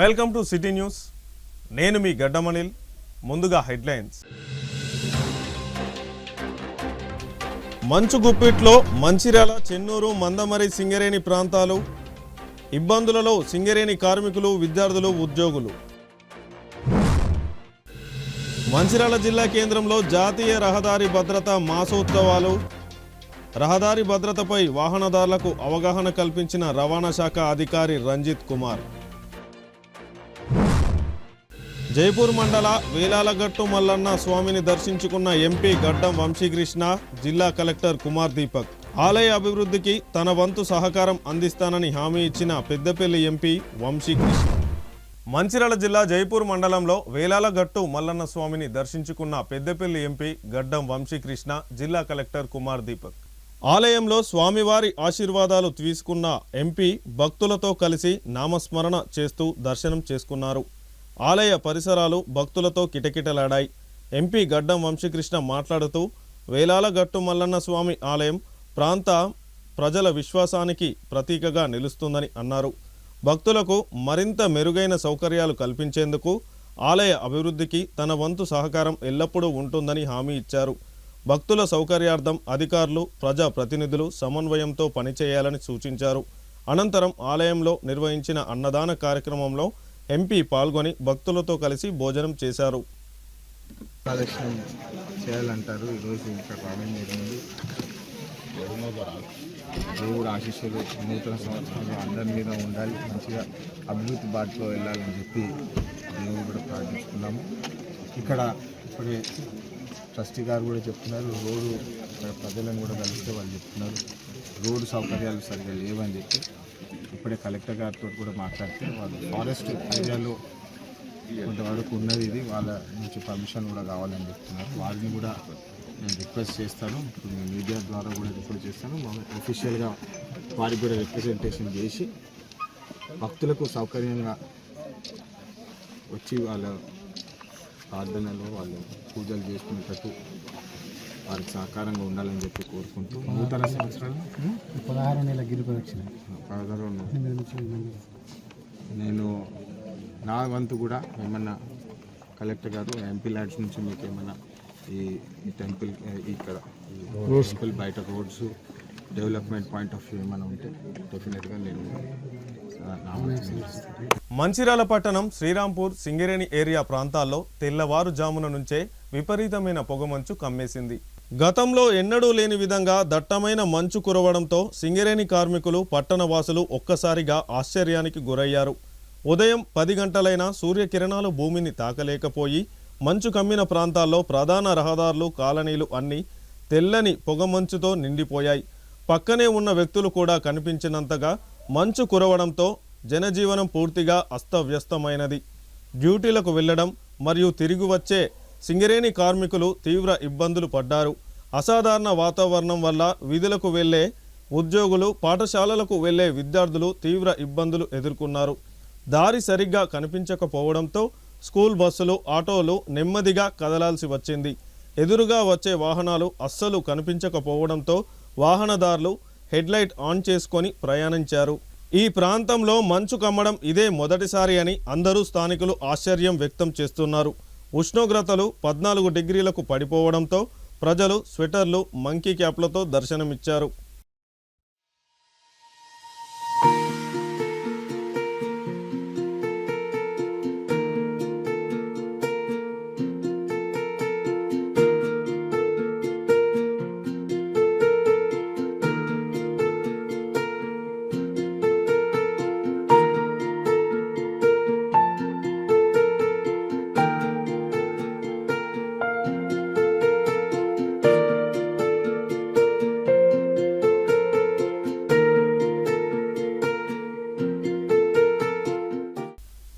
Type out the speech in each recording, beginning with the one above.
Welcome to city news. నేను మీ గడ్డమనిల్. ముందుగా headlines. మంచు గుప్పిట్లో మంచిర్యాల, చెన్నూరు, మందమరి, సింగరేణి ప్రాంతాలు. ఇబ్బందులలో సింగరేణి కార్మికులు, విద్యార్థులు, ఉద్యోగులు. మంచిర్యాల జిల్లా కేంద్రంలో జాతీయ రహదారి భద్రత మాసోత్సవాలు. రహదారి భద్రతపై వాహనదారులకు అవగాహన కల్పించిన రవాణా శాఖ అధికారి రంజిత్ కుమార్. జైపూర్ మండల వేలాలగట్టు మల్లన్న స్వామిని దర్శించుకున్న ఎంపీ గడ్డం వంశీకృష్ణ, జిల్లా కలెక్టర్ కుమార్ దీపక్. ఆలయ అభివృద్ధికి తన వంతు సహకారం అందిస్తానని హామీ ఇచ్చిన పెద్దపల్లి ఎంపీ వంశీకృష్ణ. మంచిర్యాల జిల్లా జైపూర్ మండలంలో వేలాలగట్టు మల్లన్న స్వామిని దర్శించుకున్న పెద్దపల్లి ఎంపీ గడ్డం వంశీకృష్ణ, జిల్లా కలెక్టర్ కుమార్ దీపక్. ఆలయంలో స్వామివారి ఆశీర్వాదాలు తీసుకున్న ఎంపీ భక్తులతో కలిసి నామస్మరణ చేస్తూ దర్శనం చేసుకున్నారు. ఆలయ పరిసరాలు భక్తులతో కిటకిటలాడాయి. ఎంపీ గడ్డం వంశీకృష్ణ మాట్లాడుతూ వేలాలగట్టు మల్లన్న స్వామి ఆలయం ప్రాంత ప్రజల విశ్వాసానికి ప్రతీకగా నిలుస్తుందని అన్నారు. భక్తులకు మరింత మెరుగైన సౌకర్యాలు కల్పించేందుకు ఆలయ అభివృద్ధికి తన వంతు సహకారం ఎల్లప్పుడూ ఉంటుందని హామీ ఇచ్చారు. భక్తుల సౌకర్యార్థం అధికారులు, ప్రజా ప్రతినిధులు సమన్వయంతో పనిచేయాలని సూచించారు. అనంతరం ఆలయంలో నిర్వహించిన అన్నదాన కార్యక్రమంలో ఎంపీ పాల్గొని భక్తులతో కలిసి భోజనం చేశారు. ప్రదక్షిణం చేయాలంటారు. ఈరోజు ఇక్కడ రావడం జరిగింది. దేవుడు ఆశీస్సులు నూతన సంవత్సరంలో అందరి మీద ఉండాలి, మంచిగా అభివృద్ధి బాటలో వెళ్ళాలని చెప్పి దేవుడు కూడా ప్రార్థిస్తున్నాము. ఇక్కడ ఇప్పుడే ట్రస్టీ గారు కూడా చెప్తున్నారు, రోడ్డు ఇక్కడ ప్రజలను కూడా కలిస్తే వాళ్ళు చెప్తున్నారు రోడ్డు సౌకర్యాలు సరిగ్గా లేవని చెప్పి. ఇప్పుడే కలెక్టర్ గారితో కూడా మాట్లాడితే వాళ్ళు ఫారెస్ట్ ఏరియాలో కొంతవరకు ఉన్నది, ఇది వాళ్ళ నుంచి పర్మిషన్ కూడా కావాలని చెప్తున్నారు. వారిని కూడా నేను రిక్వెస్ట్ చేస్తాను, ఇప్పుడు నేను మీడియా ద్వారా కూడా రిక్వెస్ట్ చేస్తాను. అఫీషియల్గా వారికి కూడా రిప్రజెంటేషన్ చేసి భక్తులకు సౌకర్యంగా వచ్చి వాళ్ళ ప్రార్థనలో వాళ్ళు పూజలు చేసుకునేటట్టు వారికి సహకారంగా ఉండాలని చెప్పి కోరుకుంటూ నూతన సంవత్సరాలు 16 నెలల గిరి ప్రదక్షిణ నేను నా వంతు కూడా ఏమన్నా కలెక్టర్ గారు ఎంపీ ల్యాడ్స్ నుంచి మీకు ఏమన్నా ఈ టెంపుల్ ఇక్కడ టెంపుల్ బయట roads development point of view ఏమైనా ఉంటే డెఫినెట్గా నేను మంచిర్యాల పట్టణం శ్రీరాంపూర్, సింగరేణి ఏరియా ప్రాంతాల్లో తెల్లవారుజామున నుంచే విపరీతమైన పొగమంచు కమ్మేసింది. గతంలో ఎన్నడూ లేని విధంగా దట్టమైన మంచు కురవడంతో సింగరేణి కార్మికులు, పట్టణ వాసులు ఒక్కసారిగా ఆశ్చర్యానికి గురయ్యారు. ఉదయం 10 గంటలైనా సూర్యకిరణాలు భూమిని తాకలేకపోయి మంచు కమ్మిన ప్రాంతాల్లో ప్రధాన రహదారులు, కాలనీలు అన్నీ తెల్లని పొగమంచుతో నిండిపోయాయి. పక్కనే ఉన్న వ్యక్తులు కూడా కనిపించినంతగా మంచు కురవడంతో జనజీవనం పూర్తిగా అస్తవ్యస్తమైనది. డ్యూటీలకు వెళ్లడం మరియు తిరిగి వచ్చే సింగరేణి కార్మికులు తీవ్ర ఇబ్బందులు పడ్డారు. అసాధారణ వాతావరణం వల్ల విధులకు వెళ్లే ఉద్యోగులు, పాఠశాలలకు వెళ్లే విద్యార్థులు తీవ్ర ఇబ్బందులు ఎదుర్కొన్నారు. దారి సరిగ్గా కనిపించకపోవడంతో స్కూల్ బస్సులు, ఆటోలు నెమ్మదిగా కదలాల్సి వచ్చింది. ఎదురుగా వచ్చే వాహనాలు అస్సలు కనిపించకపోవడంతో వాహనదారులు హెడ్లైట్ ఆన్ చేసుకొని ప్రయాణించారు. ఈ ప్రాంతంలో మంచు కమ్మడం ఇదే మొదటిసారి అని అందరూ స్థానికులు ఆశ్చర్యం వ్యక్తం చేస్తున్నారు. ఉష్ణోగ్రతలు 14 డిగ్రీలకు పడిపోవడంతో ప్రజలు స్వెటర్లు, మంకీ క్యాప్లతో దర్శనమిచ్చారు.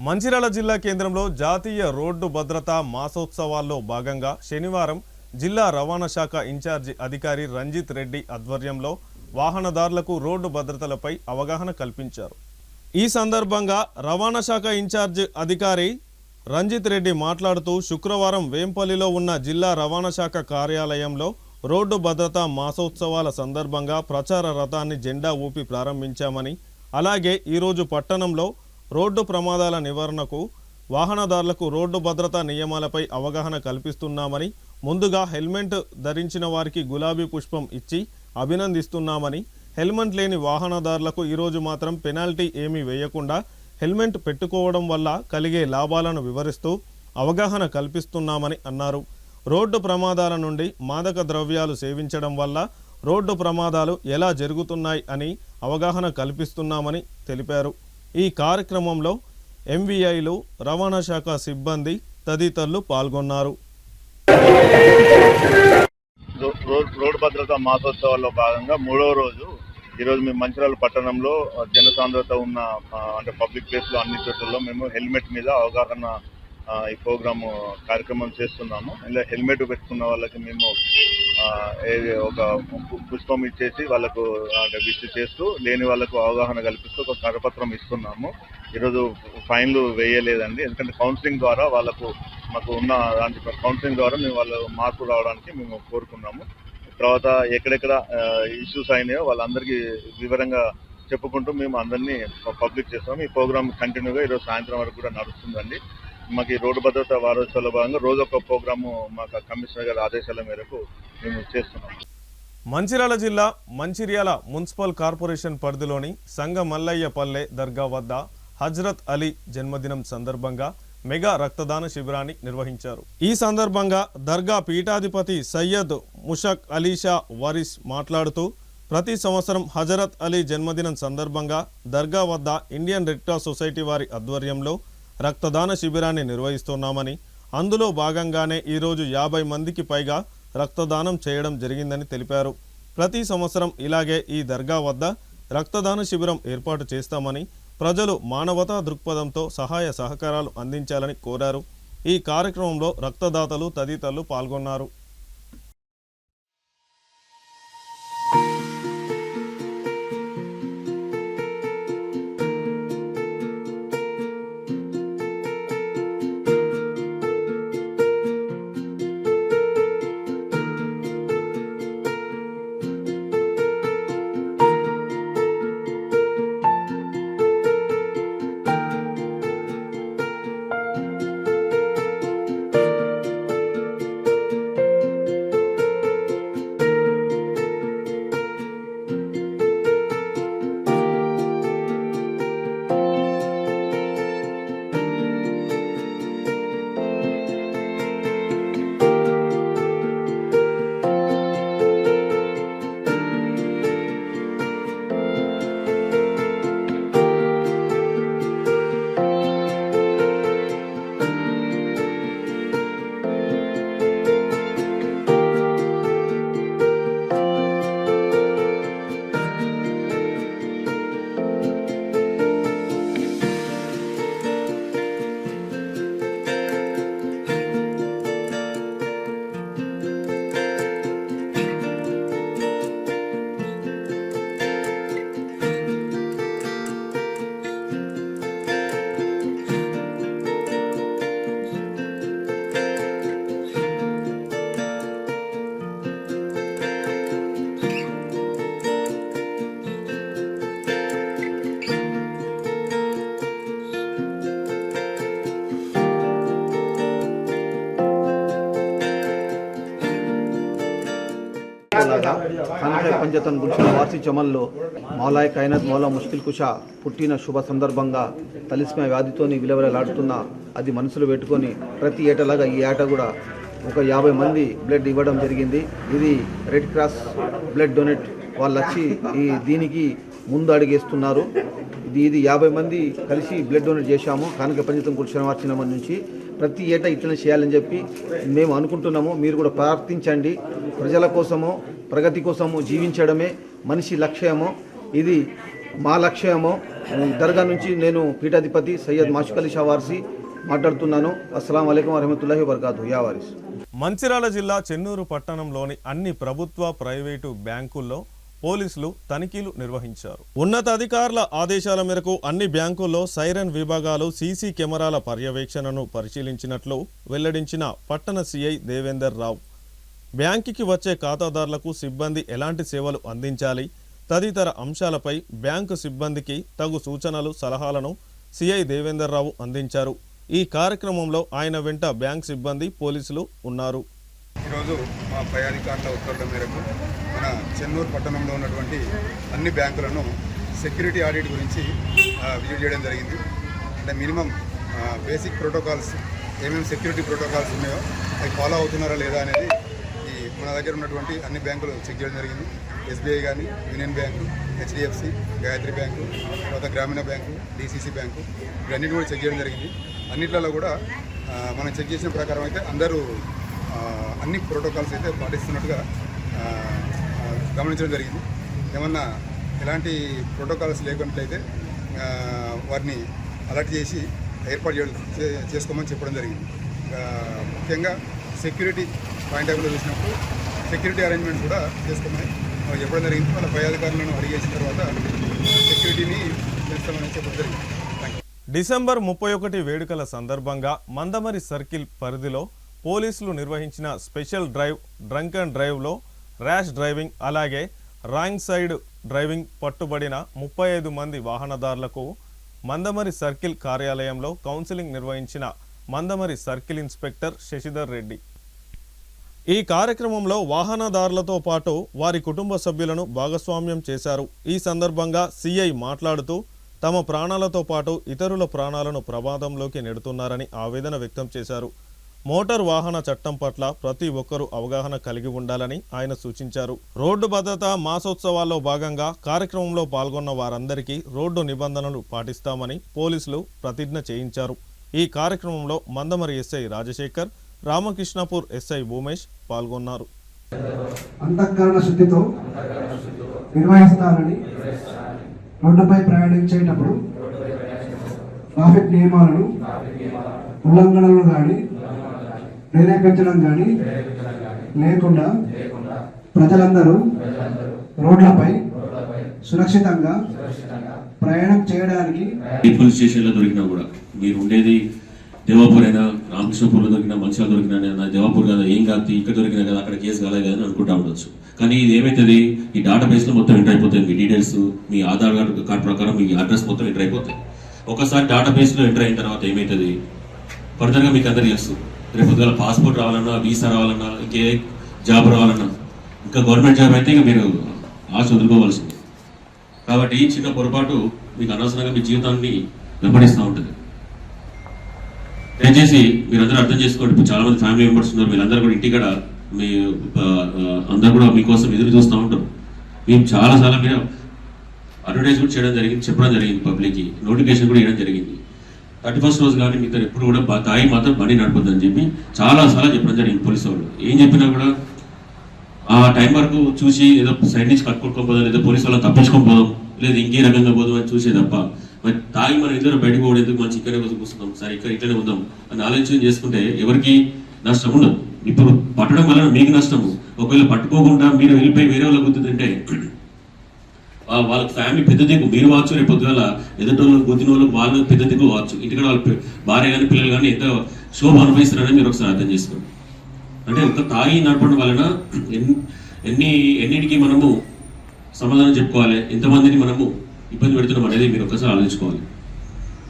మంచిర్యాల జిల్లా కేంద్రంలో జాతీయ రోడ్డు భద్రతా మాసోత్సవాల్లో భాగంగా శనివారం జిల్లా రవాణా శాఖ ఇన్ఛార్జి అధికారి రంజిత్ రెడ్డి ఆధ్వర్యంలో వాహనదారులకు రోడ్డు భద్రతలపై అవగాహన కల్పించారు. ఈ సందర్భంగా రవాణా శాఖ ఇన్ఛార్జి అధికారి రంజిత్ రెడ్డి మాట్లాడుతూ శుక్రవారం వేంపల్లిలో ఉన్న జిల్లా రవాణా శాఖ కార్యాలయంలో రోడ్డు భద్రతా మాసోత్సవాల సందర్భంగా ప్రచార రథాన్ని జెండా ఊపి ప్రారంభించామని, అలాగే ఈరోజు పట్టణంలో రోడ్డు ప్రమాదాల నివారణకు వాహనదారులకు రోడ్డు భద్రతా నియమాలపై అవగాహన కల్పిస్తున్నామని, ముందుగా హెల్మెట్ ధరించిన వారికి గులాబీ పుష్పం ఇచ్చి అభినందిస్తున్నామని, హెల్మెట్ లేని వాహనదారులకు ఈరోజు మాత్రం పెనాల్టీ ఏమీ వేయకుండా హెల్మెట్ పెట్టుకోవడం వల్ల కలిగే లాభాలను వివరిస్తూ అవగాహన కల్పిస్తున్నామని అన్నారు. రోడ్డు ప్రమాదాల నుండి మాదక ద్రవ్యాలు సేవించడం వల్ల రోడ్డు ప్రమాదాలు ఎలా జరుగుతున్నాయి అని అవగాహన కల్పిస్తున్నామని తెలిపారు. ఈ కార్యక్రమంలో ఎంవీఐలు, రవాణా శాఖ సిబ్బంది తదితరులు పాల్గొన్నారు. రోడ్డు భద్రతా మాసోత్సవాల్లో భాగంగా 3వ రోజు ఈరోజు మేము మంచిర్యాల పట్టణంలో జనసాంద్రత ఉన్న అంటే పబ్లిక్ ప్లేస్లో అన్ని చోట్లలో మేము హెల్మెట్ మీద అవగాహన ఈ ప్రోగ్రాము కార్యక్రమం చేస్తున్నాము. ఇలా హెల్మెట్ పెట్టుకున్న వాళ్ళకి మేము ఒక పుష్పం ఇచ్చేసి వాళ్ళకు అంటే విష్ చేస్తూ, లేని వాళ్ళకు అవగాహన కల్పిస్తూ ఒక కరపత్రం ఇస్తున్నాము. ఈరోజు ఫైన్లు వేయలేదండి, ఎందుకంటే కౌన్సిలింగ్ ద్వారా వాళ్ళకు మాకు ఉన్న దాంట్లో కౌన్సిలింగ్ ద్వారా మేము వాళ్ళు మార్పు రావడానికి మేము కోరుకున్నాము. తర్వాత ఎక్కడెక్కడ ఇష్యూస్ అయినాయో వాళ్ళందరికీ వివరంగా చెప్పుకుంటూ మేము అందరినీ పబ్లిక్ చేస్తాము. ఈ ప్రోగ్రామ్ కంటిన్యూగా ఈరోజు సాయంత్రం వరకు కూడా నడుస్తుందండి. మాకు ఈ రోడ్డు భద్రతా వారోత్సవాల భాగంగా రోజు ఒక ప్రోగ్రాము మాకు కమిషనర్ గారి ఆదేశాల మేరకు మేము చేస్తున్నాం. మంచిర్యాల జిల్లా మంచిర్యాల మున్సిపల్ కార్పొరేషన్ పరిధిలోని సంగ మల్లయ్యపల్లె దర్గా వద్ద హజ్రత్ అలీ జన్మదినం సందర్భంగా మెగా రక్తదాన శిబిరాన్ని నిర్వహించారు. ఈ సందర్భంగా దర్గా పీఠాధిపతి సయ్యద్ ముషక్ అలీషా వారిస్ మాట్లాడుతూ, ప్రతి సంవత్సరం హజరత్ అలీ జన్మదినం సందర్భంగా దర్గా వద్ద ఇండియన్ రెడ్ క్రాస్ సొసైటీ వారి ఆధ్వర్యంలో రక్తదాన శిబిరాన్ని నిర్వహిస్తున్నామని, అందులో భాగంగానే ఈరోజు 50 మందికి పైగా రక్తదానం చేయడం జరిగిందని తెలిపారు. ప్రతి సంవత్సరం ఇలాగే ఈ దర్గా వద్ద రక్తదాన శిబిరం ఏర్పాటు చేస్తామని, ప్రజలు మానవతా దృక్పథంతో సహాయ సహకారాలు అందించాలని కోరారు. ఈ కార్యక్రమంలో రక్తదాతలు తదితరులు పాల్గొన్నారు. खानखे पंजतन गुलशन वार्षिक चमల్లో మౌలాయ్ కైనత్ మౌలా ముష్కిల్ కుషా పుట్టిన శుభ సందర్భంగా తలిస్మే వ్యాధితోని విలవిలలాడుతున్న అది మనసులో పెట్టుకొని ప్రతి ఏటలాగా ఈ ఏట కూడా ఒక 50 మంది బ్లడ్ ఇవ్వడం జరిగింది. ఇది రెడ్ క్రాస్ బ్లడ్ డొనేట్ వాళ్ళు వచ్చి ఈ దీనికి ముందు అడిగేస్తున్నారు. ఇది 50 మంది కలిసి బ్లడ్ డొనేట్ చేశాము. కానక పంజతం గుల్షన్ వార్షిక నుంచి ప్రతి ఏటా ఇట్లనే చేయాలని చెప్పి మేము అనుకుంటున్నాము. మీరు కూడా ప్రార్థించండి. ప్రజల కోసము ప్రగతి కోసము జీవించడమే మనిషి లక్ష్యము. ఇది మా లక్ష్యము. దర్గా నుంచి నేను పీఠాధిపతి సయ్యద్ మాషుక్ అలీ షా వార్సి మాట్లాడుతున్నాను. అస్సలాము అలైకుం వరహమతుల్లాహి వబరకాతుహు. యా వారిస్. మంచిర్యాల జిల్లా చెన్నూరు పట్టణంలోని అన్ని ప్రభుత్వ ప్రైవేటు బ్యాంకుల్లో పోలీసులు తనిఖీలు నిర్వహించారు. ఉన్నతాధికారుల ఆదేశాల మేరకు అన్ని బ్యాంకుల్లో సైరన్ విభాగాలు సీసీ కెమెరాల పర్యవేక్షణను పరిశీలించినట్లు వెల్లడించిన పట్టణ సిఐ దేవేందర్ రావు. బ్యాంకుకి వచ్చే ఖాతాదారులకు సిబ్బంది ఎలాంటి సేవలు అందించాలి తదితర అంశాలపై బ్యాంకు సిబ్బందికి తగు సూచనలు సలహాలను సిఐ దేవేందర్ రావు అందించారు. ఈ కార్యక్రమంలో ఆయన వెంట బ్యాంక్ సిబ్బంది, పోలీసులు ఉన్నారు. ఈరోజు మా పై అధికారుల ఉత్తర్వుల మేరకు మన చెన్నూరు పట్టణంలో ఉన్నటువంటి అన్ని బ్యాంకులను సెక్యూరిటీ ఆడిట్ గురించి విజిట్ చేయడం జరిగింది. అంటే మినిమం బేసిక్ ప్రోటోకాల్స్ ఏమేమి సెక్యూరిటీ ప్రోటోకాల్స్ ఉన్నాయో అవి ఫాలో అవుతున్నారా లేదా అనేది మన దగ్గర ఉన్నటువంటి అన్ని బ్యాంకులు చెక్ చేయడం జరిగింది. ఎస్బీఐ కానీ, union bank, HDFC, Gayatri bank, తర్వాత గ్రామీణ బ్యాంకు, డిసిసి బ్యాంకు, ఇవన్నీ కూడా చెక్ చేయడం జరిగింది. అన్నిట్లలో కూడా మనం చెక్ చేసిన ప్రకారం అయితే అందరూ అన్ని ప్రోటోకాల్స్ అయితే పాటిస్తున్నట్టుగా గమనించడం జరిగింది. ఏమన్నా ఎలాంటి ప్రోటోకాల్స్ లేకున్నట్లయితే వారిని అలర్ట్ చేసి ఏర్పాటు చేసుకోమని చెప్పడం జరిగింది. ముఖ్యంగా సెక్యూరిటీ పాయింట్ ఆఫ్ వ్యూ చూసినప్పుడు సెక్యూరిటీ అరేంజ్మెంట్స్ కూడా చేసుకోమని చెప్పడం జరిగింది. వాళ్ళ పై అధికారులను అడిగేసిన తర్వాత సెక్యూరిటీని తెలుస్తామని చెప్పడం జరిగింది. డిసెంబర్ 31 వేడుకల సందర్భంగా మందమరి సర్కిల్ పరిధిలో పోలీసులు నిర్వహించిన స్పెషల్ డ్రైవ్ డ్రంక్ అండ్ డ్రైవ్లో ర్యాష్ డ్రైవింగ్ అలాగే రాంగ్ సైడ్ డ్రైవింగ్ పట్టుబడిన 35 మంది వాహనదారులకు మందమరి సర్కిల్ కార్యాలయంలో కౌన్సిలింగ్ నిర్వహించిన మందమరి సర్కిల్ ఇన్స్పెక్టర్ శశిధర్ రెడ్డి. ఈ కార్యక్రమంలో వాహనదారులతో పాటు వారి కుటుంబ సభ్యులను భాగస్వామ్యం చేశారు. ఈ సందర్భంగా సిఐ మాట్లాడుతూ తమ ప్రాణాలతో పాటు ఇతరుల ప్రాణాలను ప్రమాదంలోకి నెడుతున్నారని ఆవేదన వ్యక్తం చేశారు. మోటార్ వాహన చట్టం పట్ల ప్రతి ఒక్కరూ అవగాహన కలిగి ఉండాలని ఆయన సూచించారు. రోడ్డు భద్రతా మాసోత్సవాల్లో భాగంగా కార్యక్రమంలో పాల్గొన్న వారందరికీ రోడ్డు నిబంధనలు పాటిస్తామని పోలీసులు ప్రతిజ్ఞ చేయించారు. ఈ కార్యక్రమంలో మందమరి ఎస్ఐ రాజశేఖర్, రామకృష్ణపూర్ ఎస్ఐ భూమేష్ పాల్గొన్నారు. అంతఃకరణ శుద్ధితో నిర్వహిస్తానని రోడ్డుపై ప్రయాణించేటప్పుడు ట్రాఫిక్ నియమాలను ఉల్లంఘనలు కానీ ప్రేరేపించడం కానీ లేకుండా ప్రజలందరూ రోడ్లపై సురక్షితంగా ప్రయాణం చేయడానికి పోలీస్ స్టేషన్లో దొరికినా కూడా మీరు ఉండేది దేవాపూర్ అయినా రామకృష్ణపూర్లో దొరికినా మంచిగా దొరికినా దేవాపూర్ కదా ఏం కాదు ఇక్కడ దొరికినా కదా అక్కడ కేసు కాలేదు కదా అని అనుకుంటా ఉండొచ్చు. కానీ ఇది ఏమవుతుంది, ఈ డేటాబేస్లో మొత్తం ఎంటర్ అయిపోతుంది. మీ డీటెయిల్స్, మీ ఆధార్ కార్డు ప్రకారం మీ అడ్రస్ మొత్తం ఎంటర్ అయిపోతుంది. ఒకసారి డేటాబేస్లో ఎంటర్ అయిన తర్వాత ఏమవుతుంది, ఫర్దర్గా మీకు అందరికీ తెలుసు. రేపు పొద్దున పాస్పోర్ట్ రావాలన్నా, వీసా రావాలన్నా, ఇంకే జాబ్ రావాలన్నా, ఇంకా గవర్నమెంట్ జాబ్ అయితే ఇక మీరు ఆశ వదులుకోవాల్సింది. కాబట్టి ఈ చిన్న పొరపాటు మీకు అనవసరంగా మీ జీవితాన్ని వెంబడిస్తూ ఉంటుంది. దయచేసి మీరందరూ అర్థం చేసుకోండి. ఇప్పుడు చాలా మంది ఫ్యామిలీ మెంబర్స్ ఉన్నారు, వీళ్ళందరూ కూడా ఇంటికాడ మీ అందరూ కూడా మీకోసం ఎదురు చూస్తూ ఉంటారు. మేము చాలాసార్లు మీరు అడ్వర్టైజ్ కూడా చేయడం జరిగింది, చెప్పడం జరిగింది, పబ్లిక్కి నోటిఫికేషన్ కూడా ఇవ్వడం జరిగింది. 31st రోజు కానీ మీతో ఎప్పుడు కూడా తాగి మాత్రం బండి నడపొద్దని చెప్పి చాలాసార్లు చెప్పడం జరిగింది. పోలీసు వాళ్ళు ఏం చెప్పినా కూడా ఆ టైం వరకు చూసి ఏదో సైడ్ నుంచి కట్టుకోకపోదాం, లేదా పోలీసు వాళ్ళని తప్పించుకోకపోదాం, లేదా ఇంకే రకంగా పోదాం అని చూసే తప్ప మరి తాగి మనం ఇద్దరు బయటకు పోవడం ఎందుకు, మంచి ఇక్కడే కూర్చుందాం, సరే ఇక్కడనే ఉందాం అని ఆలోచన చేసుకుంటే ఎవరికి నష్టం ఉండదు. ఇప్పుడు పట్టడం వల్ల మీకు నష్టము. ఒకవేళ పట్టుకోకుండా మీరు వెళ్ళిపోయి వేరే వాళ్ళ గుర్తుంటే వాళ్ళకి ఫ్యామిలీ పెద్ద దిక్కు మీరు కావచ్చు, రేపు పొద్దుగాల ఎదుటోళ్ళు గుద్దిన వాళ్ళకి వాళ్ళు పెద్ద దిక్కు కావచ్చు. ఇంటికాడ వాళ్ళ భార్య కానీ పిల్లలు కానీ ఎంత శోభ అనుభవిస్తున్నారని మీరు ఒకసారి అర్థం చేసుకోండి. అంటే ఒక తాగి నడపడం వలన ఎన్నిటికీ మనము సమాధానం చెప్పుకోవాలి, ఎంతమందిని మనము ఇబ్బంది పెడుతున్నాం అనేది మీరు ఒకసారి ఆలోచించుకోవాలి.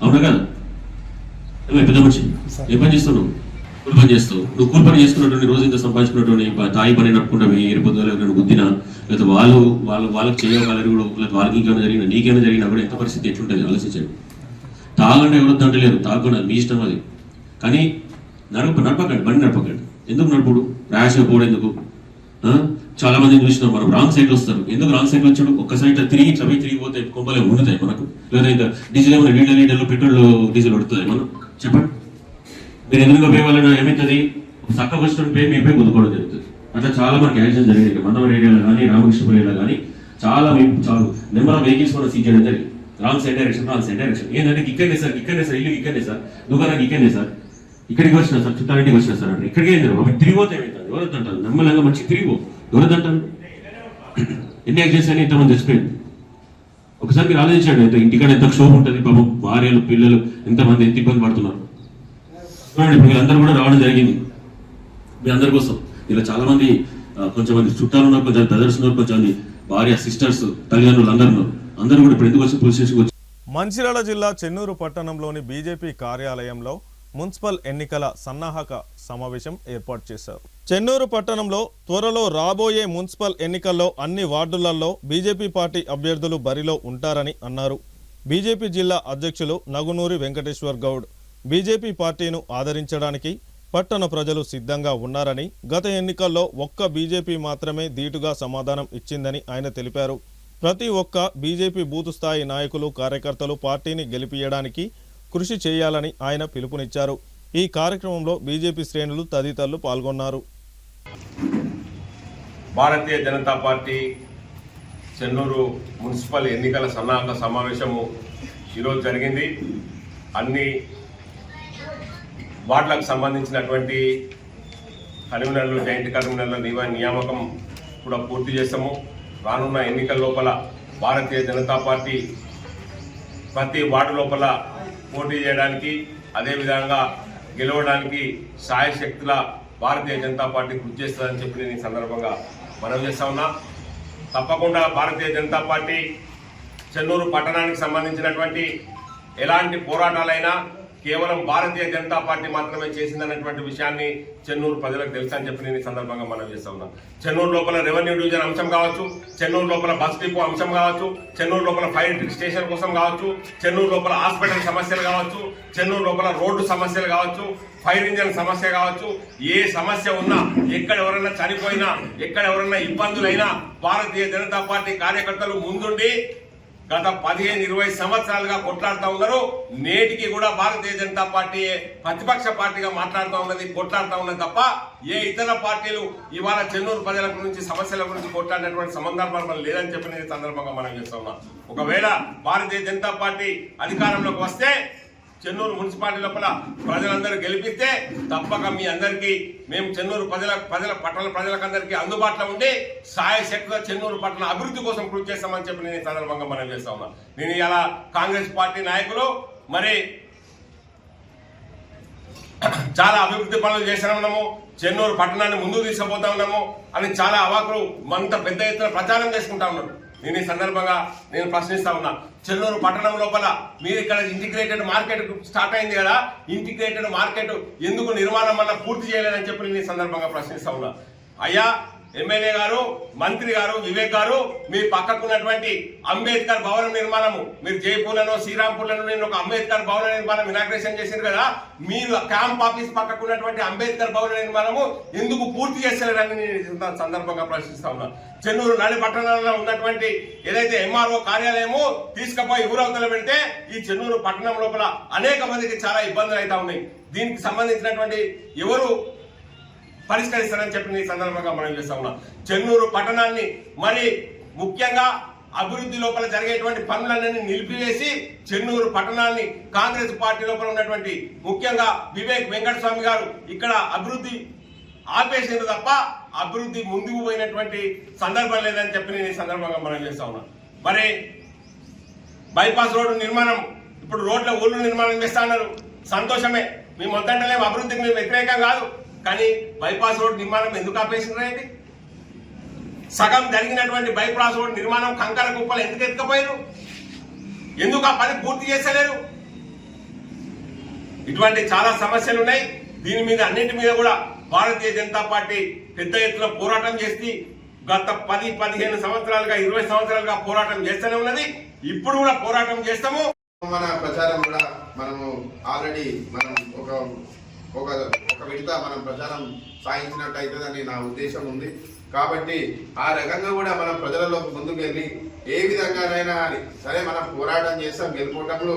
అవునా కదా? పెద్ద మనిషి ఏ పని చేస్తున్నావు? కూలి పని చేస్తావు. నువ్వు కూలి పని చేసుకున్నటువంటి రోజు ఇంత సంపాదించుకున్నటువంటి తాయి పని నడుపుకుంటావు. ఎరుపొద్దుగా గుద్దినా లేదా వాళ్ళకి చేయగలరు కూడా, లేదా వాళ్ళకి ఇంకేమైనా జరిగినా నీకేమైనా జరిగినా కూడా ఎంత పరిస్థితి ఎట్లుంటుంది ఆలోచించండి. తాగంటే ఎవరు తంటలేరు, తాగకుండా మీ ఇష్టం అది. కానీ నడపకండి, బండి నడపకండి. ఎందుకు నడుపుడు? ర్యాష్గా పోవడం ఎందుకు? చాలా మందిని చూసినాం మనం, రాంగ్ సైడ్ వస్తారు. ఎందుకు రాంగ్ సైడ్ వచ్చాడు? ఒక్క సైడ్ తిరిగి పోతే కొంపలే ఉండుతాయి మనకు. లేదా ఇంకా డీజిల్ ఏమైనా లీటర్లు పెట్రోల్ డీజిల్ పడుతుంది మనం. చెప్పండి, మీరు ఎదురుగా పోయే వాళ్ళని ఏమవుతుంది, చక్కగా వచ్చిన పోయి మీ పోయి గుద్దుకోవడం జరుగుతుంది. అట్లా చాలా మనకి యాక్సిడెంట్ జరిగింది. మందమరి ఏరియాలో కానీ రామకృష్ణపూర్ ఏరియాలో కానీ చాలా నెంబర్ ఆఫ్ వెహికల్స్ కూడా సీజ్ చేయడం జరిగింది. రాంగ్ సైడ్ డైరెక్షన్ ఏంటంటే ఇక్కడనే సార్ ఇల్లు ఇక్కడనే సార్, దుకాణానికి ఇక్కడనే సార్, ఇక్కడికి వచ్చినా సార్, చుట్టాలింటికి వచ్చినా సార్ అంటే ఇక్కడికి ఏంటారు అవి తిరిగిపోతే ఏమవుతుంది? ఎవరొద్దంటారు? నమ్మలంగా మంచి తిరిగిపో, ఎవరొద్దంటారు? ఎన్ని యాక్సిడెంట్స్ అని ఇంతమంది తెచ్చిపోయింది. ఒకసారి మీరు ఆలోచించండి, ఎంత ఇంటికాడ ఎంత క్షోభ ఉంటుంది. పాపం భార్యలు పిల్లలు ఎంతమంది ఎంత ఇబ్బంది పడుతున్నారు. చూడండి, ఇప్పుడు వీళ్ళందరూ కూడా రావడం జరిగింది మీ అందరి కోసం. ఇలా చాలా మంది కొంచెం మంది చుట్టాలు ఉన్నారు, కొంచెం బ్రదర్స్ ఉన్నారు, కొంచెం భార్య సిస్టర్స్ తల్లిదండ్రులు అందరూ కూడా ఇప్పుడు ఎందుకు వచ్చి పోలీస్ స్టేషన్కి వచ్చి మంచిర్యాల జిల్లా చెన్నూరు పట్టణంలోని బీజేపీ కార్యాలయంలో మున్సిపల్ ఎన్నికల సన్నాహక సమావేశం ఏర్పాటు చేశారు. చెన్నూరు పట్టణంలో త్వరలో రాబోయే మున్సిపల్ ఎన్నికల్లో అన్ని వార్డులలో బీజేపీ పార్టీ అభ్యర్థులు బరిలో ఉంటారని అన్నారు. బీజేపీ జిల్లా అధ్యక్షులు నగునూరి వెంకటేశ్వర్ గౌడ్ బీజేపీ పార్టీను ఆదరించడానికి పట్టణ ప్రజలు సిద్ధంగా ఉన్నారని, గత ఎన్నికల్లో ఒక్క బీజేపీ మాత్రమే ధీటుగా సమాధానం ఇచ్చిందని ఆయన తెలిపారు. ప్రతి ఒక్క బీజేపీ బూత్ స్థాయి నాయకులు కార్యకర్తలు పార్టీని గెలిపియడానికి కృషి చేయాలని ఆయన పిలుపునిచ్చారు. ఈ కార్యక్రమంలో బీజేపీ శ్రేణులు తదితరులు పాల్గొన్నారు. భారతీయ జనతా పార్టీ చెన్నూరు మున్సిపల్ ఎన్నికల సన్నాహక సమావేశము ఈరోజు జరిగింది. అన్ని వార్డులకు సంబంధించినటువంటి కన్వీనర్లు, జాయింట్ కన్వీనర్ల నియామకం కూడా పూర్తి చేస్తాము. రానున్న ఎన్నికల లోపల భారతీయ జనతా పార్టీ ప్రతి వార్డు లోపల పోటీ చేయడానికి, అదేవిధంగా గెలవడానికి శాయశక్తుల భారతీయ జనతా పార్టీ కృషి చేస్తుందని చెప్పి నేను ఈ సందర్భంగా మనవి చేస్తా ఉన్నా. తప్పకుండా భారతీయ జనతా పార్టీ చెన్నూరు పట్టణానికి సంబంధించినటువంటి ఎలాంటి పోరాటాలైనా కేవలం భారతీయ జనతా పార్టీ మాత్రమే చేసిందన్నటువంటి విషయాన్ని చెన్నూరు ప్రజలకు తెలుసు అని చెప్పి నేను ఈ సందర్భంగా మనం చేస్తా ఉన్నాను. చెన్నూరు లోపల రెవెన్యూ డివిజన్ అంశం కావచ్చు, చెన్నూరు లోపల బస్ డిపో అంశం కావచ్చు, చెన్నూరు లోపల ఫైర్ స్టేషన్ కోసం కావచ్చు, చెన్నూరు లోపల హాస్పిటల్ సమస్యలు కావచ్చు, చెన్నూరు లోపల రోడ్డు సమస్యలు కావచ్చు, ఫైర్ ఇంజన్ సమస్య కావచ్చు, ఏ సమస్య ఉన్నా, ఎక్కడ ఎవరైనా చనిపోయినా, ఎక్కడ ఎవరైనా ఇబ్బందులైనా భారతీయ జనతా పార్టీ కార్యకర్తలు ముందుండి గత 15-20 సంవత్సరాలుగా కొట్లాడుతూ ఉన్నారు. నేటికి కూడా భారతీయ జనతా పార్టీ ప్రతిపక్ష పార్టీగా మాట్లాడుతూ ఉన్నది, కొట్లాడుతూ ఉన్నది తప్ప ఏ ఇతర పార్టీలు ఇవాళ చెన్నూరు ప్రజల గురించి, సమస్యల గురించి కొట్లాడినటువంటి సందర్భాలు లేదని చెప్పి నేను సందర్భంగా మనం చేస్తా ఉన్నాం. ఒకవేళ భారతీయ జనతా పార్టీ అధికారంలోకి వస్తే చెన్నూరు మున్సిపాలిటీ లోపల ప్రజలందరూ గెలిపిస్తే తప్పక మీ అందరికీ మేము చెన్నూరు పట్టణ ప్రజలకందరికీ అందుబాటులో ఉండి సాయశక్తిగా చెన్నూరు పట్టణ అభివృద్ధి కోసం కృషి చేస్తామని చెప్పి నేను ఈ సందర్భంగా మనం చేస్తా ఉన్నా. నేను ఇలా కాంగ్రెస్ పార్టీ నాయకులు మరి చాలా అభివృద్ధి పనులు చేస్తూ ఉన్నాము, చెన్నూరు పట్టణాన్ని ముందుకు తీసుకుపోతా ఉన్నాము అని చాలా అవాకులు మంత పెద్ద ఎత్తున ప్రచారం చేసుకుంటా ఉన్నారు. నేను ఈ సందర్భంగా నేను ప్రశ్నిస్తా ఉన్నా, చెన్నూరు పట్టణం లోపల మీరు ఇక్కడ ఇంటిగ్రేటెడ్ మార్కెట్ స్టార్ట్ అయింది కదా, ఇంటిగ్రేటెడ్ మార్కెట్ ఎందుకు నిర్మాణం అన్న పూర్తి చేయలేదని చెప్పి నేను ఈ సందర్భంగా ప్రశ్నిస్తా ఉన్నా. అయ్యా ఎమ్మెల్యే గారు, మంత్రి గారు, వివేక్ గారు, మీ పక్కకున్నటువంటి అంబేద్కర్ భవనం నిర్మాణము, మీరు జైపూర్లను, శ్రీరాంపూర్లను నేను ఒక అంబేద్కర్ భవన నిర్మాణం ఇనాగ్రేషన్ చేశారు కదా, మీరు క్యాంప్ ఆఫీస్ పక్కకున్నటువంటి అంబేద్కర్ భవన నిర్మాణము ఎందుకు పూర్తి చేస్తలేరని నేను సందర్భంగా ప్రశ్నిస్తా ఉన్నా. చెన్నూరు నడి పట్టణంలో ఉన్నటువంటి ఏదైతే ఎంఆర్ఓ కార్యాలయము తీసుకుపోయి ఊరవతల పెడితే ఈ చెన్నూరు పట్టణం లోపల అనేక మందికి చాలా ఇబ్బందులు అవుతా ఉన్నాయి. దీనికి సంబంధించినటువంటి ఎవరు పరిష్కరిస్తారని చెప్పి ఈ సందర్భంగా మనం చేస్తా ఉన్నాం. చెన్నూరు పట్టణాన్ని మరి ముఖ్యంగా అభివృద్ధి లోపల జరిగేటువంటి పనులన్నీ నిలిపివేసి చెన్నూరు పట్టణాన్ని కాంగ్రెస్ పార్టీ లోపల ఉన్నటువంటి ముఖ్యంగా వివేక్ వెంకటస్వామి గారు ఇక్కడ అభివృద్ధి ఆపేసింది తప్ప అభివృద్ధి ముందుకు పోయినటువంటి సందర్భం లేదని చెప్పి నేను ఈ సందర్భంగా మనం చేస్తా ఉన్నాం. మరి బైపాస్ రోడ్డు నిర్మాణం, ఇప్పుడు రోడ్ల ఊళ్ళు నిర్మాణం చేస్తా అన్నారు, సంతోషమే. మేము వద్దంటలేము, అభివృద్ధికి మేము వ్యతిరేకం కాదు. కానీ బైపాస్ రోడ్ నిర్మాణం ఎందుకు ఆపేసినారండి? సగం జరిగినటువంటి బైపాస్ రోడ్ నిర్మాణం కంకర కుప్పలు ఎందుకు ఎత్తుకపోయారు? ఎందుకు ఆ పని పూర్తి చేసలేరు? ఇటువంటి చాలా సమస్యలు ఉన్నాయి. దీని మీద అన్నింటి మీద కూడా భారతీయ జనతా పార్టీ పెద్ద ఎత్తున పోరాటం చేసి గత 10-15 సంవత్సరాలుగా 20 సంవత్సరాలుగా పోరాటం చేస్తూనే ఉన్నది. ఇప్పుడు కూడా పోరాటం చేస్తాము. మన ప్రచారం కూడా మనము ఆల్రెడీ మనం ఒక విడత మనం ప్రచారం సాగించినట్టు అవుతుందని నా ఉద్దేశం ఉంది. కాబట్టి ఆ రకంగా కూడా మనం ప్రజలలోకి ముందుకు వెళ్ళి ఏ విధంగానైనా సరే మనం పోరాటం చేస్తాం. గెలుపోవటంలో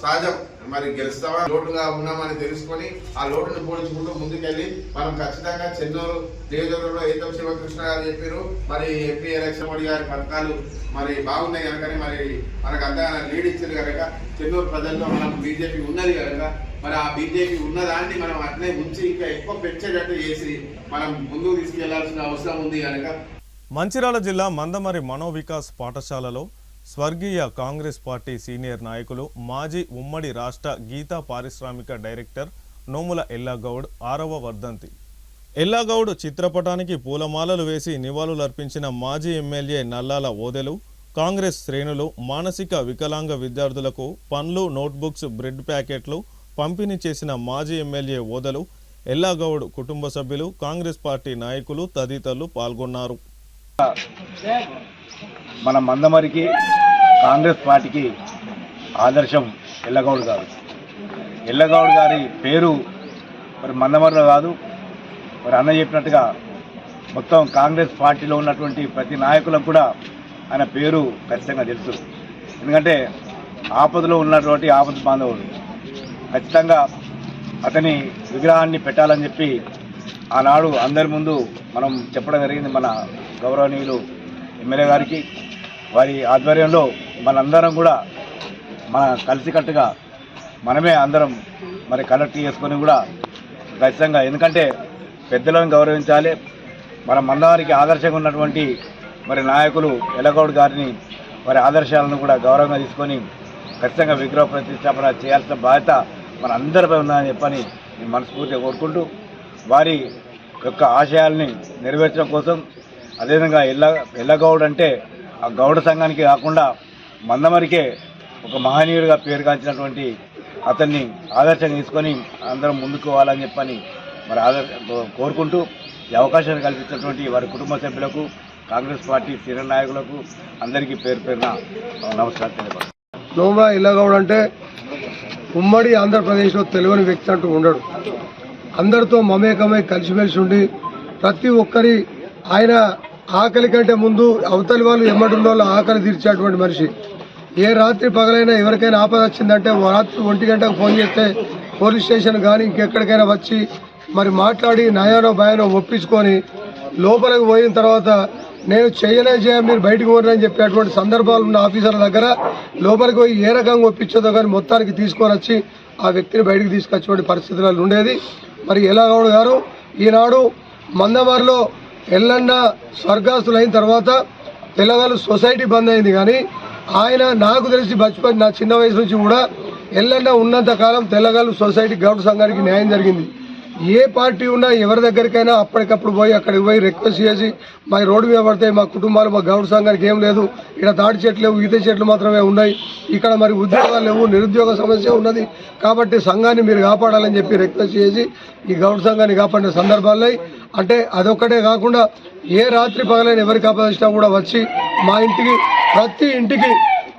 సహజం. మరి గెలుస్తామా, లోటుగా ఉన్నామని తెలుసుకొని ఆ లోటును పోల్చుకుంటూ ముందుకెళ్ళి మనం ఖచ్చితంగా చెన్నూరు నియోజకవర్గంలో ఏదో శివకృష్ణ గారు చెప్పారు, మరి ఎంపీ ఎలక్షన్ మోడీ గారి పథకాలు మరి బాగున్నాయి కనుకనే మరి మనకు అంతా లీడ్ ఇచ్చారు కనుక చెన్నూరు ప్రజల్లో మనం బీజేపీ ఉన్నది కనుక మరి ఆ బీజేపీ ఉన్నదాన్ని మనం అట్లే ఉంచి ఇంకా ఎక్కువ పెంచేటట్టు చేసి మనం ముందుకు తీసుకెళ్లాల్సిన అవసరం ఉంది కనుక. మంచిర్యాల జిల్లా మందమరి మనోవికాస్ పాఠశాలలో స్వర్గీయ కాంగ్రెస్ పార్టీ సీనియర్ నాయకులు మాజీ ఉమ్మడి రాష్ట్ర గీతా పారిశ్రామిక డైరెక్టర్ నోముల ఎల్లాగౌడ్ 6వ వర్ధంతి. ఎల్లాగౌడ్ చిత్రపటానికి పూలమాలలు వేసి నివాళులర్పించిన మాజీ ఎమ్మెల్యే నల్లాల ఓదెలు కాంగ్రెస్ శ్రేణులు మానసిక వికలాంగ విద్యార్థులకు పండ్లు, నోట్బుక్స్, బ్రెడ్ ప్యాకెట్లు పంపిణీ చేసిన మాజీ ఎమ్మెల్యే ఓదలు ఎల్లాగౌడ్ కుటుంబ సభ్యులు, కాంగ్రెస్ పార్టీ నాయకులు తదితరులు పాల్గొన్నారు. మన మందమరికి కాంగ్రెస్ పార్టీకి ఆదర్శం ఎల్లగౌడ్ గారు. ఎల్లగౌడ్ గారి పేరు మరి మందమరిలో కాదు, మరి అన్న చెప్పినట్టుగా మొత్తం కాంగ్రెస్ పార్టీలో ఉన్నటువంటి ప్రతి నాయకులకు కూడా ఆయన పేరు ఖచ్చితంగా తెలుసు. ఎందుకంటే ఆపదలో ఉన్నటువంటి ఆపద బాంధవుడు. ఖచ్చితంగా అతని విగ్రహాన్ని పెట్టాలని చెప్పి ఆనాడు అందరి ముందు మనం చెప్పడం జరిగింది. మన గౌరవనీయులు ఎమ్మెల్యే గారికి వారి ఆధ్వర్యంలో మనందరం కూడా కలిసికట్టుగా మనమే అందరం మరి కలెక్ట్ చేసుకొని కూడా ఖచ్చితంగా, ఎందుకంటే పెద్దలను గౌరవించాలి. మన మందవారికి ఆదర్శంగా ఉన్నటువంటి మరి నాయకులు ఎల్లగౌడ్ గారిని వారి ఆదర్శాలను కూడా గౌరవంగా తీసుకొని ఖచ్చితంగా విగ్రహ ప్రతిష్టాపన చేయాల్సిన బాధ్యత మన అందరిపై ఉందని చెప్పని నేను మనస్ఫూర్తిగా కోరుకుంటూ వారి యొక్క ఆశయాల్ని నెరవేర్చడం కోసం, అదేవిధంగా ఎల్లగౌడ్ అంటే ఆ గౌడ సంఘానికి కాకుండా మందమరికే ఒక మహనీయుడిగా పేరుగాంచినటువంటి అతన్ని ఆదర్శంగా తీసుకొని అందరం ముందుకు పోవాలని చెప్పని మరి కోరుకుంటూ ఈ అవకాశాన్ని కల్పించినటువంటి వారి కుటుంబ సభ్యులకు, కాంగ్రెస్ పార్టీ సీనియర్ నాయకులకు అందరికీ పేరు పేరున నమస్కారం తెలియపడుతుంది. నోముల ఎల్లగౌడ్ అంటే ఉమ్మడి ఆంధ్రప్రదేశ్లో తెలియని వ్యక్తి అంటూ ఉండడు. అందరితో మమేకమై కలిసిమెలిసి ఉండి ప్రతి ఒక్కరి ఆయన ఆకలి కంటే ముందు అవతలి వాళ్ళు ఎమ్మటి వాళ్ళు ఆకలి తీర్చేటువంటి మనిషి. ఏ రాత్రి పగలైనా ఎవరికైనా ఆపద వచ్చిందంటే రాత్రి 1 గంటకు ఫోన్ చేస్తే పోలీస్ స్టేషన్ కానీ ఇంకెక్కడికైనా వచ్చి మరి మాట్లాడి నయానో భయానో ఒప్పించుకొని లోపలికి పోయిన తర్వాత నేను చేయనే మీరు బయటకు పోరని చెప్పేటువంటి సందర్భాలు ఉన్న ఆఫీసర్ల దగ్గర లోపలికి పోయి ఏ రకంగా ఒప్పించదో కానీ మొత్తానికి తీసుకొని వచ్చి ఆ వ్యక్తిని బయటకు తీసుకొచ్చేటువంటి పరిస్థితులలో ఉండేది. మరి ఎల్లగౌడ్ గారు ఈనాడు మందమరిలో ఎల్లన్న స్వర్గాస్తులైన తర్వాత తెలంగాణ సొసైటీ బంద్ అయింది. కానీ ఆయన నాకు తెలిసి బచ్పన్ నా చిన్న వయసు నుంచి కూడా ఎల్లన్న ఉన్నంత కాలం తెలంగాణ సొసైటీ గౌడ సంఘానికి న్యాయం జరిగింది. ఏ పార్టీ ఉన్నా ఎవరి దగ్గరికైనా అప్పటికప్పుడు పోయి అక్కడికి పోయి రిక్వెస్ట్ చేసి మా రోడ్డు మీద పడతాయి, మా కుటుంబాలు, మా గౌడ సంఘానికి ఏం లేదు, ఇక్కడ తాటి చెట్లు లేవు, ఈత చెట్లు మాత్రమే ఉన్నాయి, ఇక్కడ మరి ఉద్యోగాలు లేవు, నిరుద్యోగ సమస్య ఉన్నది, కాబట్టి సంఘాన్ని మీరు కాపాడాలని చెప్పి రిక్వెస్ట్ చేసి ఈ గౌడ సంఘాన్ని కాపాడిన సందర్భాలు. అంటే అదొక్కటే కాకుండా ఏ రాత్రి పగలైన ఎవరికి ఆపదించినా కూడా వచ్చి మా ఇంటికి ప్రతి ఇంటికి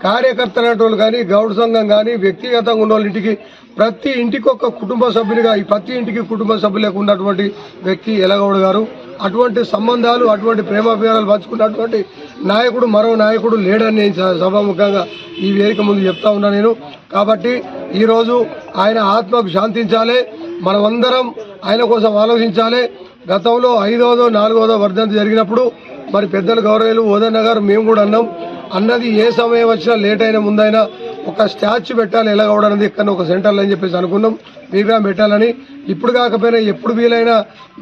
కార్యకర్తలు అనేటోళ్ళు కానీ గౌడ సంఘం కానీ వ్యక్తిగతంగా ఉన్న వాళ్ళ ఇంటికి ప్రతి ఇంటికి ఒక కుటుంబ సభ్యునిగా ఈ ప్రతి ఇంటికి కుటుంబ సభ్యులకు ఉన్నటువంటి వ్యక్తి ఎల్లగౌడ్ గారు. అటువంటి సంబంధాలు, అటువంటి ప్రేమాభిమానాలు పంచుకున్నటువంటి నాయకుడు మరో నాయకుడు లేడని నేను సభాముఖంగా ఈ వేదిక ముందు చెప్తా ఉన్నా నేను. కాబట్టి ఈరోజు ఆయన ఆత్మకు శాంతించాలి, మనమందరం ఆయన కోసం ఆలోచించాలి. గతంలో 5వ 4వ వర్ధంతి జరిగినప్పుడు మరి పెద్దలు గౌరవులు ఓదన్న గారు మేము కూడా అన్నది ఏ సమయం వచ్చినా లేట్ అయినా ముందైనా ఒక స్టాచ్యూ పెట్టాలి ఎల్లగౌడ్ అనేది ఇక్కడ ఒక సెంటర్లో అని చెప్పేసి అనుకున్నాం, విగ్రహం పెట్టాలని. ఇప్పుడు కాకపోయినా ఎప్పుడు వీలైనా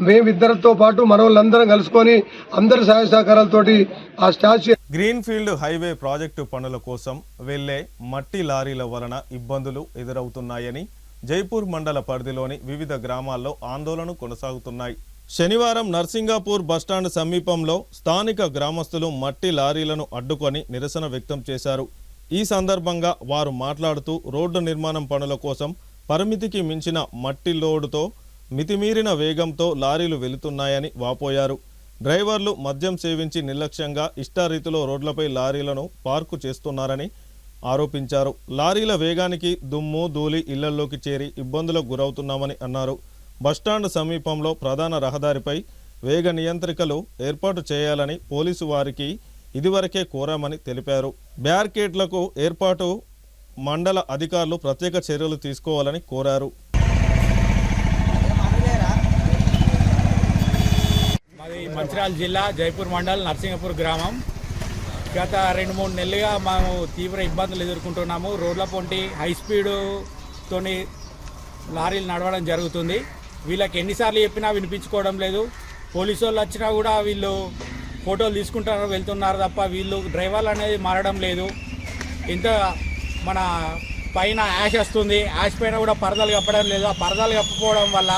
మేమిద్దరితో పాటు మన వాళ్ళందరం కలుసుకొని అందరి సహాయ సహకారాలతోటి ఆ statue. Green field highway project పనుల కోసం వెళ్లే మట్టి లారీల వలన ఇబ్బందులు ఎదురవుతున్నాయని జైపూర్ మండల పరిధిలోని వివిధ గ్రామాల్లో ఆందోళన కొనసాగుతున్నాయి. శనివారం నర్సింగాపూర్ బస్టాండ్ సమీపంలో స్థానిక గ్రామస్తులు మట్టి లారీలను అడ్డుకొని నిరసన వ్యక్తం చేశారు. ఈ సందర్భంగా వారు మాట్లాడుతూ రోడ్డు నిర్మాణం పనుల కోసం పరిమితికి మించిన మట్టి లోడుతో మితిమీరిన వేగంతో లారీలు వెళుతున్నాయని వాపోయారు. డ్రైవర్లు మద్యం సేవించి నిర్లక్ష్యంగా ఇష్టారీతిలో రోడ్లపై లారీలను పార్కు చేస్తున్నారని ఆరోపించారు. లారీల వేగానికి దుమ్ము ధూళి ఇళ్లలోకి చేరి ఇబ్బందులకు గురవుతున్నామని అన్నారు. బస్టాండ్ సమీపంలో ప్రధాన రహదారిపై వేగ నియంత్రికలు ఏర్పాటు చేయాలని పోలీసు వారికి ఇదివరకే కోరామని తెలిపారు. బ్యారికేడ్లకు ఏర్పాటు మండల అధికారులు ప్రత్యేక చర్యలు తీసుకోవాలని కోరారు. మాది మంచిర్యాల జిల్లా జైపూర్ మండల్ నర్సింగపూర్ గ్రామం. గత 2-3 నెలలుగా మేము తీవ్ర ఇబ్బందులు ఎదుర్కొంటున్నాము. రోడ్ల పొంటి హై స్పీడుతోని లారీలు నడవడం జరుగుతుంది. వీళ్ళకి ఎన్నిసార్లు చెప్పినా వినిపించుకోవడం లేదు. పోలీసు వాళ్ళు వచ్చినా కూడా వీళ్ళు ఫోటోలు తీసుకుంటారు, వెళ్తున్నారు తప్ప వీళ్ళు డ్రైవర్లు అనేది మారడం లేదు. ఇంత మన పైన యాష్ వస్తుంది, యాష్ పైన కూడా పరదాలు కప్పడం లేదు. ఆ పరదాలు కప్పకపోవడం వల్ల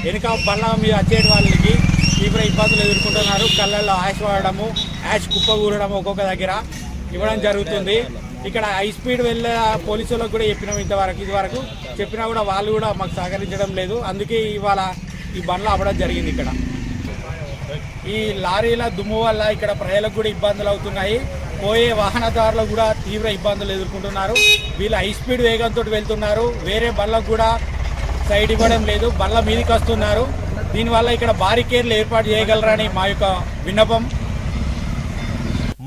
వెనుక బళ్ళ మీద వచ్చే వాళ్ళకి తీవ్ర ఇబ్బందులు ఎదుర్కొంటున్నారు. కళ్ళల్లో యాష్ వాడడము, యాష్ కుప్ప కూరడము ఒక్కొక్క దగ్గర. ఇవ్వడం జరుగుతుంది. ఇక్కడ హై స్పీడ్ వెళ్ళే పోలీసులకు కూడా చెప్పినాం ఇదివరకు చెప్పినా కూడా వాళ్ళు కూడా మాకు సహకరించడం లేదు. అందుకే ఇవాళ ఈ బండ్లు అవ్వడం జరిగింది. ఇక్కడ ఈ లారీల దుమ్ము వల్ల ఇక్కడ ప్రజలకు కూడా ఇబ్బందులు అవుతున్నాయి. పోయే వాహనదారులు కూడా తీవ్ర ఇబ్బందులు ఎదుర్కొంటున్నారు. వీళ్ళు హై స్పీడ్ వేగంతో వెళ్తున్నారు. వేరే బండ్లకు కూడా సైడ్ ఇవ్వడం లేదు, బండ్ల మీదకి వస్తున్నారు. దీనివల్ల ఇక్కడ బారికేడ్లు ఏర్పాటు చేయగలరని మా యొక్క విన్నపం.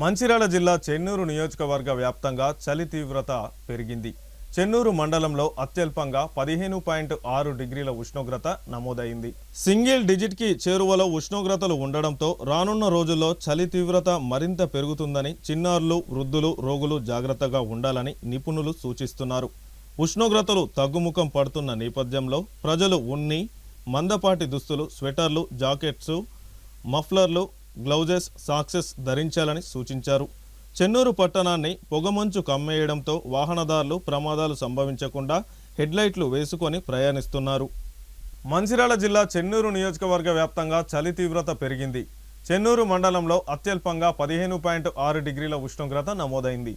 మంచిర్యాల జిల్లా చెన్నూరు నియోజకవర్గ వ్యాప్తంగా చలి తీవ్రత పెరిగింది. చెన్నూరు మండలంలో అత్యల్పంగా 15.6 డిగ్రీల ఉష్ణోగ్రత నమోదైంది. సింగిల్ డిజిట్కి చేరువలో ఉష్ణోగ్రతలు ఉండడంతో రానున్న రోజుల్లో చలి తీవ్రత మరింత పెరుగుతుందని చిన్నారులు, వృద్ధులు, రోగులు జాగ్రత్తగా ఉండాలని నిపుణులు సూచిస్తున్నారు. ఉష్ణోగ్రతలు తగ్గుముఖం పడుతున్న నేపథ్యంలో ప్రజలు ఉన్ని, మందపాటి దుస్తులు, స్వెటర్లు, జాకెట్స్, మఫ్లర్లు, గ్లౌజెస్, సాక్సెస్ ధరించాలని సూచించారు. చెన్నూరు పట్టణాన్ని పొగమంచు కమ్మేయడంతో వాహనదారులు ప్రమాదాలు సంభవించకుండా హెడ్లైట్లు వేసుకొని ప్రయాణిస్తున్నారు. మంచిర్యాల జిల్లా చెన్నూరు నియోజకవర్గ వ్యాప్తంగా చలి తీవ్రత పెరిగింది. చెన్నూరు మండలంలో అత్యల్పంగా 15.6 డిగ్రీల ఉష్ణోగ్రత నమోదైంది.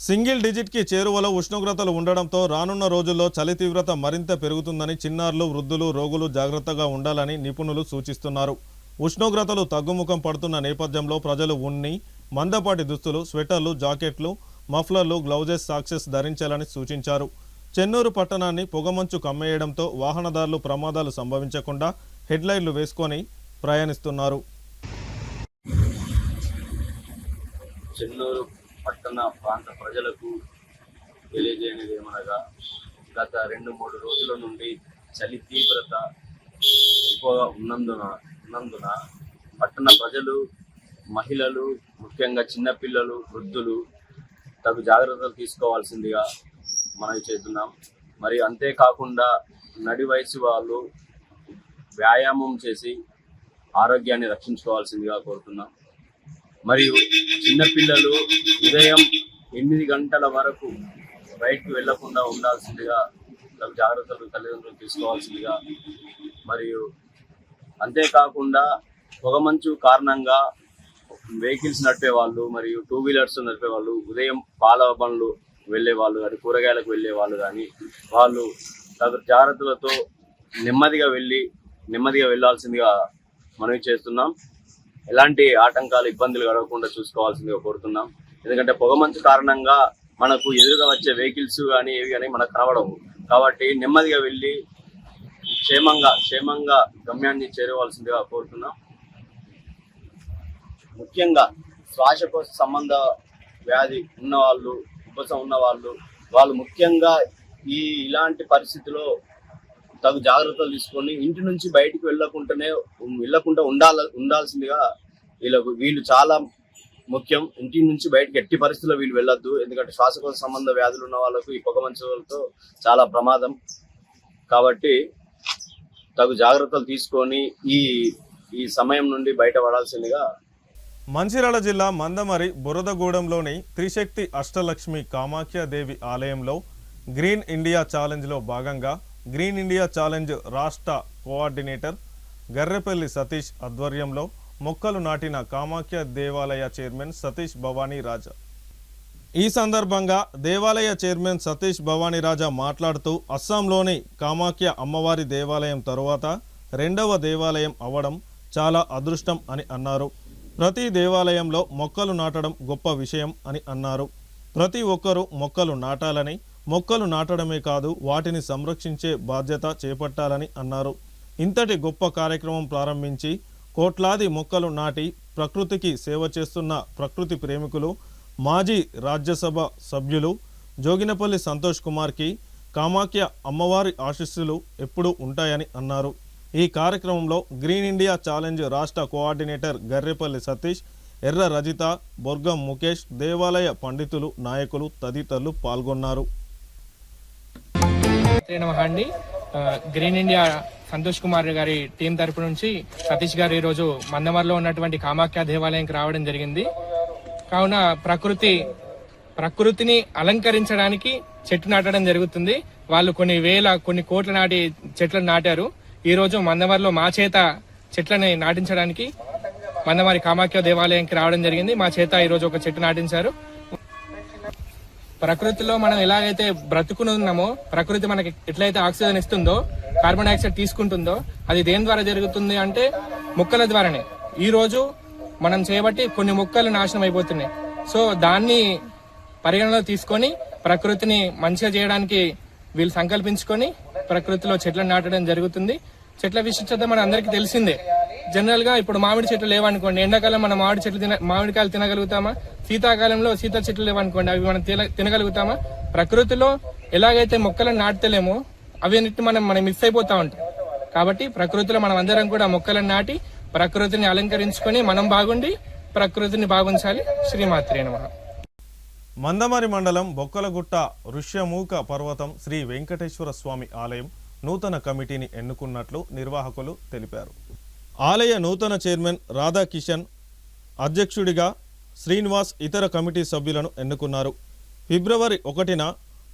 సింగిల్ డిజిట్కి చేరువలో ఉష్ణోగ్రతలు ఉండడంతో రానున్న రోజుల్లో చలి తీవ్రత మరింత పెరుగుతుందని చిన్నారులు, వృద్ధులు, రోగులు జాగ్రత్తగా ఉండాలని నిపుణులు సూచిస్తున్నారు. ఉష్ణోగ్రతలు తగ్గుముఖం పడుతున్న నేపథ్యంలో ప్రజలు ఉన్ని, మందపాటి దుస్తులు, స్వెటర్లు, జాకెట్లు, మఫ్లర్లు, గ్లౌజెస్, సాక్సెస్ ధరించాలని సూచించారు. చెన్నూరు పట్టణాన్ని పొగమంచు కమ్మేయడంతో వాహనదారులు ప్రమాదాలు సంభవించకుండా హెడ్లైట్లు వేసుకొని ప్రయాణిస్తున్నారు. చెన్నూరు పట్టణ ప్రాంత ప్రజలకు తెలియజేయనిది ఏమనగా గత 2-3 రోజుల నుండి చలి తీవ్రత ఎక్కువగా ఉన్నందున పట్టణ ప్రజలు, మహిళలు, ముఖ్యంగా చిన్నపిల్లలు, వృద్ధులు తగు జాగ్రత్తలు తీసుకోవాల్సిందిగా మనవి చేస్తున్నాం. మరి అంతేకాకుండా నడి వయసు వాళ్ళు వ్యాయామం చేసి ఆరోగ్యాన్ని రక్షించుకోవాల్సిందిగా కోరుతున్నాం. మరియు చిన్నపిల్లలు ఉదయం 8 గంటల వరకు బయటకు వెళ్లకుండా ఉండాల్సిందిగా తగు జాగ్రత్తలు తల్లిదండ్రులు తీసుకోవాల్సిందిగా, మరియు అంతేకాకుండా పొగమంచు కారణంగా వెహికల్స్ నడిపే వాళ్ళు మరియు 2 వీలర్స్ నడిపే వాళ్ళు, ఉదయం పాల బండ్లు వెళ్ళే వాళ్ళు కానీ, కూరగాయలకు వెళ్ళే వాళ్ళు కానీ, వాళ్ళు తగు జాగ్రత్తలతో నెమ్మదిగా వెళ్ళాల్సిందిగా మనవి చేస్తున్నాం. ఎలాంటి ఆటంకాలు, ఇబ్బందులు కలగకుండా చూసుకోవాల్సిందిగా కోరుతున్నాం. ఎందుకంటే పొగమంచు కారణంగా మనకు ఎదురుగా వచ్చే వెహికల్స్ కానీ ఏవి కానీ మనకు కనబడవు. కాబట్టి నెమ్మదిగా వెళ్ళి క్షేమంగా గమ్యాన్ని చేరవలసిందిగా కోరుతున్నాం. ముఖ్యంగా శ్వాసకోశ సంబంధ వ్యాధి ఉన్నవాళ్ళు, ఉపశం ఉన్నవాళ్ళు, వాళ్ళు ముఖ్యంగా ఇలాంటి పరిస్థితిలో తగు జాగ్రత్తలు తీసుకొని ఇంటి నుంచి బయటికి వెళ్ళకుండా ఉండాల్సిందిగా వీళ్ళు చాలా ముఖ్యం. ఇంటి నుంచి బయటకు ఎట్టి పరిస్థితుల్లో వీళ్ళు వెళ్ళొద్దు. ఎందుకంటే శ్వాసకోశ సంబంధ వ్యాధులు ఉన్న వాళ్ళకు ఈ పొగమంచులతో చాలా ప్రమాదం. కాబట్టి తగు జాగ్రత్తలు తీసుకొని ఈ సమయం నుండి బయటపడాల్సిందిగా. మంచిర్యాల జిల్లా మందమరి బురదగూడెంలోని త్రిశక్తి అష్టలక్ష్మి కామాఖ్యాదేవి ఆలయంలో గ్రీన్ ఇండియా ఛాలెంజ్లో భాగంగా గ్రీన్ ఇండియా ఛాలెంజ్ రాష్ట్ర కోఆర్డినేటర్ గర్రెపల్లి సతీష్ ఆధ్వర్యంలో మొక్కలు నాటిన కామాఖ్య దేవాలయ చైర్మన్ సతీష్ భవానీ రాజా. ఈ సందర్భంగా దేవాలయ చైర్మన్ సతీష్ భవానీ రాజా మాట్లాడుతూ అస్సాంలోని కామాఖ్య అమ్మవారి దేవాలయం తరువాత 2వ దేవాలయం అవ్వడం చాలా అదృష్టం అని అన్నారు. ప్రతి దేవాలయంలో మొక్కలు నాటడం గొప్ప విషయం అని అన్నారు. ప్రతి ఒక్కరూ మొక్కలు నాటాలని, మొక్కలు నాటడమే కాదు వాటిని సంరక్షించే బాధ్యత చేపట్టాలని అన్నారు. ఇంతటి గొప్ప కార్యక్రమం ప్రారంభించి కోట్లాది మొక్కలు నాటి ప్రకృతికి సేవ చేస్తున్న ప్రకృతి ప్రేమికులు, మాజీ రాజ్యసభ సభ్యులు జోగినపల్లి సంతోష్ కుమార్కి కామాఖ్య అమ్మవారి ఆశీస్సులు ఎప్పుడూ ఉంటాయని అన్నారు. ఈ కార్యక్రమంలో గ్రీన్ ఇండియా ఛాలెంజ్ రాష్ట్ర కోఆర్డినేటర్ గర్రెపల్లి సతీష్, ఎర్ర రజిత, బొర్గం ముఖేష్, దేవాలయ పండితులు, నాయకులు తదితరులు పాల్గొన్నారు. అండి, గ్రీన్ ఇండియా సంతోష్ కుమార్ గారి టీం తరపు నుంచి సతీష్ గారు ఈరోజు మందమర్లో ఉన్నటువంటి కామాఖ్య దేవాలయంకి రావడం జరిగింది. కావున ప్రకృతిని అలంకరించడానికి చెట్టు నాటడం జరుగుతుంది. వాళ్ళు కొన్ని కోట్ల నాటి చెట్లను నాటారు. ఈ రోజు మందమర్లో మా చేత చెట్లని నాటించడానికి మందమరి కామాఖ్య దేవాలయంకి రావడం జరిగింది. మా చేత ఈ రోజు ఒక చెట్టు నాటించారు. ప్రకృతిలో మనం ఎలాగైతే బ్రతుకునున్నామో, ప్రకృతి మనకి ఎట్లయితే ఆక్సిజన్ ఇస్తుందో, కార్బన్ డైఆక్సైడ్ తీసుకుంటుందో, అది దేని ద్వారా జరుగుతుంది అంటే మొక్కల ద్వారానే. ఈ రోజు మనం చేయబట్టి కొన్ని మొక్కలు నాశనం అయిపోతున్నాయి. సో దాన్ని పరిగణలో తీసుకొని ప్రకృతిని మంచిగా చేయడానికి వీళ్ళు సంకల్పించుకొని ప్రకృతిలో చెట్లను నాటడం జరుగుతుంది. చెట్ల విశిష్టత మన అందరికీ తెలిసిందే. జనరల్ గా ఇప్పుడు మామిడి చెట్లు లేవనుకోండి, ఎండాకాలం మనం మామిడికాయలు తినగలుగుతామా? శీతాకాలంలో సీత చెట్లు లేవనుకోండి, అవి మనం తినగలుగుతామా? ప్రకృతిలో ఎలాగైతే మొక్కలను నాటలేమో అవన్నిటి మనం మిస్ అయిపోతా ఉంటాం. కాబట్టి ప్రకృతిలో మనం అందరం కూడా మొక్కలను నాటి ప్రకృతిని అలంకరించుకొని మనం బాగుండి ప్రకృతిని బాగుంచాలి. శ్రీమాత్రే నమః. మందమరి మండలం బొక్కలగుట్ట ఋష్యమూక పర్వతం శ్రీ వెంకటేశ్వర స్వామి ఆలయం నూతన కమిటీని ఎన్నుకున్నట్లు నిర్వాహకులు తెలిపారు. ఆలయ నూతన చైర్మన్ రాధాకిషన్, అధ్యక్షుడిగా శ్రీనివాస్ ఇతర కమిటీ సభ్యులను ఎన్నుకున్నారు. ఫిబ్రవరి 1న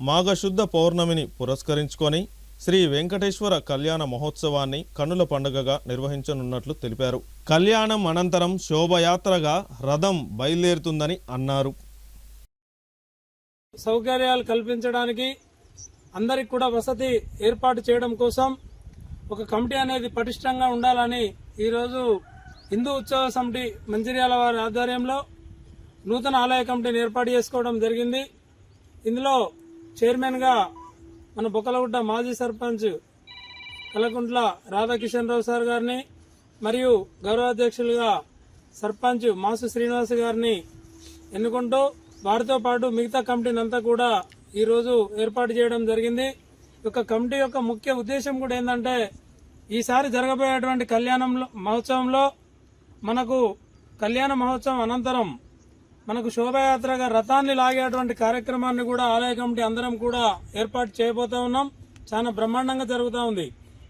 మాఘశుద్ధ పౌర్ణమిని పురస్కరించుకొని శ్రీ వెంకటేశ్వర కళ్యాణ మహోత్సవాన్ని కన్నుల పండుగగా నిర్వహించనున్నట్లు తెలిపారు. కళ్యాణం అనంతరం శోభయాత్రగా రథం బయలుదేరుతుందని అన్నారు. సౌకర్యాలు కల్పించడానికి, అందరికి కూడా వసతి ఏర్పాటు చేయడం కోసం ఒక కమిటీ అనేది పటిష్టంగా ఉండాలని ఈరోజు హిందూ ఉత్సవ సమితి మంచిర్యాల వారి ఆధ్వర్యంలో నూతన ఆలయ కమిటీని ఏర్పాటు చేసుకోవడం జరిగింది. ఇందులో చైర్మన్గా మన బొక్కలగుట్ట మాజీ సర్పంచ్ కలకుంట్ల రాధాకిషన్ రావు సార్ గారిని, మరియు గౌరవాధ్యక్షులుగా సర్పంచ్ మాసు శ్రీనివాస్ గారిని ఎన్నుకుంటూ వారితో పాటు మిగతా కమిటీని అంతా కూడా ఈరోజు ఏర్పాటు చేయడం జరిగింది. ఈ యొక్క కమిటీ యొక్క ముఖ్య ఉద్దేశం కూడా ఏంటంటే, ఈసారి జరగబోయేటువంటి మహోత్సవంలో మనకు కళ్యాణ మహోత్సవం అనంతరం మనకు శోభయాత్రగా రథాన్ని లాగేటువంటి కార్యక్రమాన్ని కూడా ఆలయ కమిటీ అందరం కూడా ఏర్పాటు చేయబోతా ఉన్నాం. చాలా బ్రహ్మాండంగా జరుగుతూ ఉంది.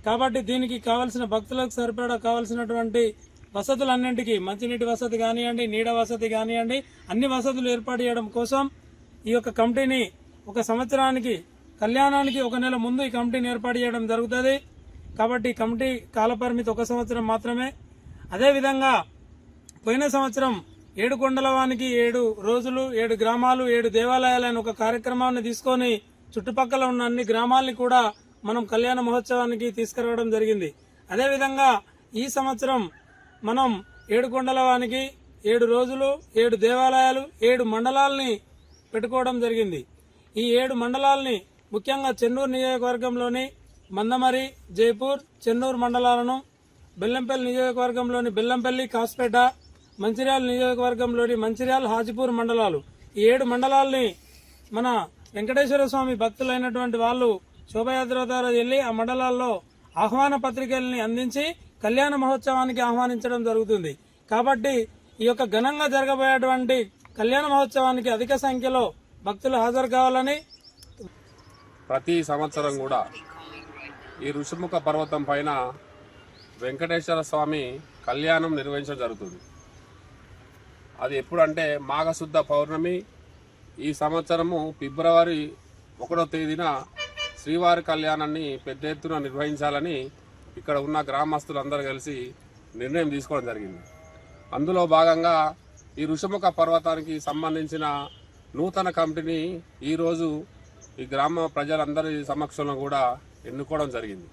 కాబట్టి దీనికి కావాల్సిన భక్తులకు సరిపడా కావాల్సినటువంటి వసతులన్నింటికి, మంచినీటి వసతి కానివ్వండి, నీడ వసతి కానివ్వండి, అన్ని వసతులు ఏర్పాటు చేయడం కోసం ఈ యొక్క కమిటీని ఒక సంవత్సరానికి, కళ్యాణానికి 1 నెల ముందు ఈ కమిటీని ఏర్పాటు చేయడం జరుగుతుంది. కాబట్టి ఈ కమిటీ కాలపరిమితి 1 సంవత్సరం మాత్రమే. అదేవిధంగా పోయిన సంవత్సరం 7 కొండల వానికి 7 రోజులు 7 గ్రామాలు 7 దేవాలయాలైన ఒక కార్యక్రమాన్ని తీసుకొని చుట్టుపక్కల ఉన్న అన్ని గ్రామాలని కూడా మనం కళ్యాణ మహోత్సవానికి తీసుకురావడం జరిగింది. అదేవిధంగా ఈ సంవత్సరం మనం 7 కొండల వానికి 7 రోజులు 7 దేవాలయాలు 7 మండలాల్ని పెట్టుకోవడం జరిగింది. ఈ 7 మండలాల్ని ముఖ్యంగా చెన్నూరు నియోజకవర్గంలోని మందమరి, జైపూర్, చెన్నూరు మండలాలను, బెల్లంపల్లి నియోజకవర్గంలోని బెల్లంపల్లి, కాస్పేట, మంచిర్యాల నియోజకవర్గంలోని మంచిర్యాల, హాజీపూర్ మండలాలు, ఈ 7 మండలాల్ని మన వెంకటేశ్వర స్వామి భక్తులైనటువంటి వాళ్ళు శోభయాత్ర ద్వారా వెళ్లి ఆ మండలాల్లో ఆహ్వాన పత్రికల్ని అందించి కళ్యాణ మహోత్సవానికి ఆహ్వానించడం జరుగుతుంది. కాబట్టి ఈ యొక్క ఘనంగా జరగబోయేటువంటి కళ్యాణ మహోత్సవానికి అధిక సంఖ్యలో భక్తులు హాజరు కావాలని, ప్రతి సంవత్సరం కూడా ఈ ఋషిముఖ పర్వతం పైన వెంకటేశ్వర స్వామి కళ్యాణం నిర్వహించడం జరుగుతుంది. అది ఎప్పుడంటే మాఘశుద్ధ పౌర్ణమి. ఈ సంవత్సరము ఫిబ్రవరి 1వ తేదీన శ్రీవారి కళ్యాణాన్ని పెద్ద ఎత్తున నిర్వహించాలని ఇక్కడ ఉన్న గ్రామస్తులందరూ కలిసి నిర్ణయం తీసుకోవడం జరిగింది. అందులో భాగంగా ఈ ఋషిముఖ పర్వతానికి సంబంధించిన నూతన కమిటీని ఈరోజు ఈ గ్రామ ప్రజలందరి సమక్షంలో కూడా ఎన్నుకోవడం జరిగింది.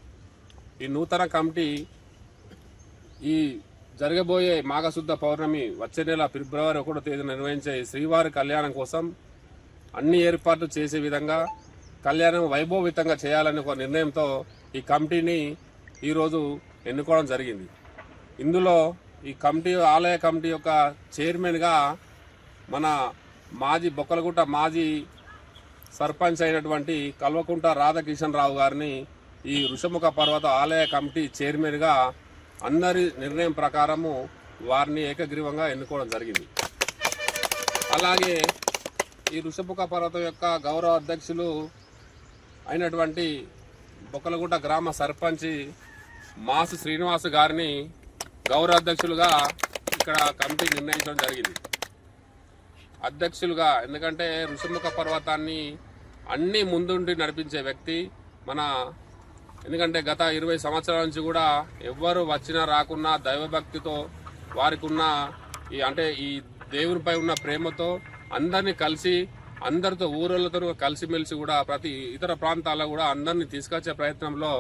ఈ నూతన కమిటీ ఈ జరగబోయే మాఘశుద్ధ పౌర్ణమి వచ్చే నెల ఫిబ్రవరి 1వ తేదీన నిర్వహించే శ్రీవారి కళ్యాణం కోసం అన్ని ఏర్పాట్లు చేసే విధంగా కళ్యాణం వైభవయుతంగా చేయాలనే ఒక నిర్ణయంతో ఈ కమిటీని ఈరోజు ఎన్నుకోవడం జరిగింది. ఇందులో ఈ కమిటీ, ఆలయ కమిటీ యొక్క చైర్మన్గా మన బొక్కలగుట్ట మాజీ సర్పంచ్ అయినటువంటి కల్వకుంట రాధాకిషన్ రావు గారిని ఈ ఋషముఖ పర్వత ఆలయ కమిటీ చైర్మన్గా అందరి నిర్ణయం ప్రకారము వారిని ఏకగ్రీవంగా ఎన్నుకోవడం జరిగింది. అలాగే ఈ ఋషముఖ పర్వతం యొక్క గౌరవ అధ్యక్షులు అయినటువంటి బొక్కలగుట్ట గ్రామ సర్పంచ్ మాసు శ్రీనివాస్ గారిని గౌరవ అధ్యక్షులుగా ఇక్కడ కమిటీ నిర్ణయించడం జరిగింది. అధ్యక్షులుగా, ఎందుకంటే ఋషిముఖ పర్వతాన్ని అన్ని ముందుండి నడిపించే వ్యక్తి ఎందుకంటే గత 20 సంవత్సరాల నుంచి కూడా ఎవ్వరు వచ్చినా రాకున్నా దైవభక్తితో వారికి ఉన్న ఈ దేవునిపై ఉన్న ప్రేమతో అందరినీ కలిసి అందరితో ఊరోళ్ళతో కలిసిమెలిసి కూడా ప్రతి ఇతర ప్రాంతాల్లో కూడా అందరినీ తీసుకొచ్చే ప్రయత్నంలో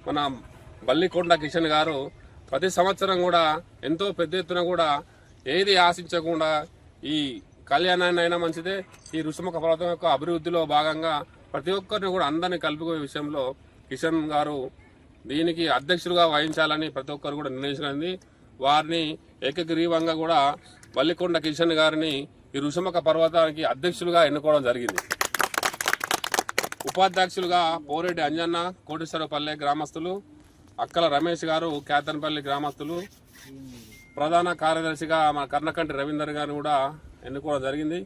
మన బల్లికొండ కిషన్ గారు ప్రతి సంవత్సరం కూడా ఎంతో పెద్ద ఎత్తున కూడా ఏది ఆశించకుండా ఈ కళ్యాణాన్ని అయినా మంచిదే, ఈ ఋషిముఖ పర్వతం యొక్క అభివృద్ధిలో భాగంగా ప్రతి ఒక్కరిని కూడా అందరినీ కలుపుకునే విషయంలో కిషన్ గారు దీనికి అధ్యక్షులుగా వహించాలని ప్రతి ఒక్కరు కూడా నిర్ణయించింది. వారిని ఏకగ్రీవంగా కూడా బల్లికొండ కిషన్ గారిని ఈ ఋషిముఖ పర్వతానికి అధ్యక్షులుగా ఎన్నుకోవడం జరిగింది. ఉపాధ్యక్షులుగా పోరెడ్డి అంజన్న కోటేశ్వరపల్లె గ్రామస్తులు, అక్కల రమేష్ గారు కేతన్పల్లి గ్రామస్తులు, ప్రధాన కార్యదర్శిగా మన కర్ణకంటి రవీందర్ గారిని కూడా ఎన్నుకోవడం జరిగింది.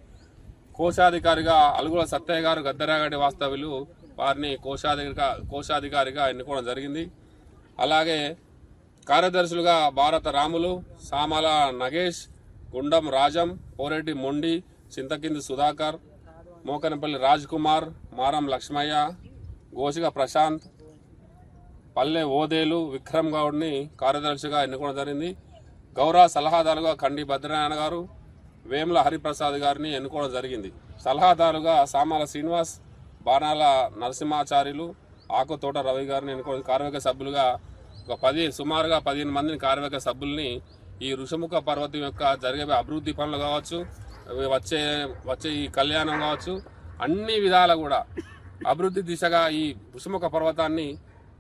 కోశాధికారిగా అలుగుల సత్తయ్య గారు గద్దరాగడి వాస్తవ్యులు, వారిని కోశాధికారిగా ఎన్నుకోవడం జరిగింది. అలాగే కార్యదర్శులుగా భారత రాములు, సామల నగేష్, గుండం రాజం, పోరెడ్డి మొండి, చింతకింది సుధాకర్, మోకనపల్లి రాజ్ కుమార్, మారం లక్ష్మయ్య, గోసిగ ప్రశాంత్, పల్లె ఓదేలు విక్రమ్ గౌడ్ని కార్యదర్శిగా ఎన్నుకోవడం జరిగింది. గౌరవ సలహాదారుగా కండి భద్రనారాయణ గారు, వేముల హరిప్రసాద్ గారిని ఎన్నుకోవడం జరిగింది. సలహాదారుగా సామాల శ్రీనివాస్, బాణాల నరసింహాచార్యులు, ఆకుతోట రవి గారిని ఎన్నుకోవడం. కార్యవర్గ సభ్యులుగా సుమారుగా 15 మందిని కార్యవర్గ సభ్యుల్ని ఈ ఋషిముఖ పర్వతం యొక్క జరిగే అభివృద్ధి పనులు కావచ్చు, వచ్చే ఈ కళ్యాణం కావచ్చు, అన్ని విధాల కూడా అభివృద్ధి దిశగా ఈ ఋషిముఖ పర్వతాన్ని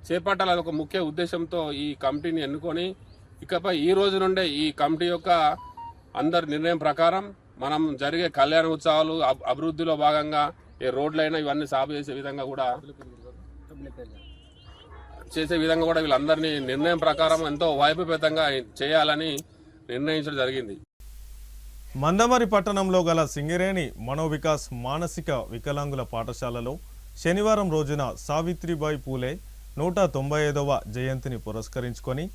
చేపట్టాలని ఒక ముఖ్య ఉద్దేశంతో ఈ కమిటీని ఎన్నుకొని ఇకపై ఈ రోజు నుండే ఈ కమిటీ యొక్క అందరి నిర్ణయం ప్రకారం మనం జరిగే కళ్యాణ ఉత్సవాలు అభివృద్ధిలో భాగంగా ఏ రోడ్లైనా ఇవన్నీ సాగు చేసే విధంగా కూడా వీళ్ళందరినీ నిర్ణయం ప్రకారం ఎంతో వైభవేతంగా చేయాలని నిర్ణయించడం జరిగింది. మందమరి పట్టణంలో గల సింగరేణి మనోవికాస్ మానసిక వికలాంగుల పాఠశాలలో శనివారం రోజున సావిత్రిబాయి పూలే 195వ జయంతిని పురస్కరించుకొని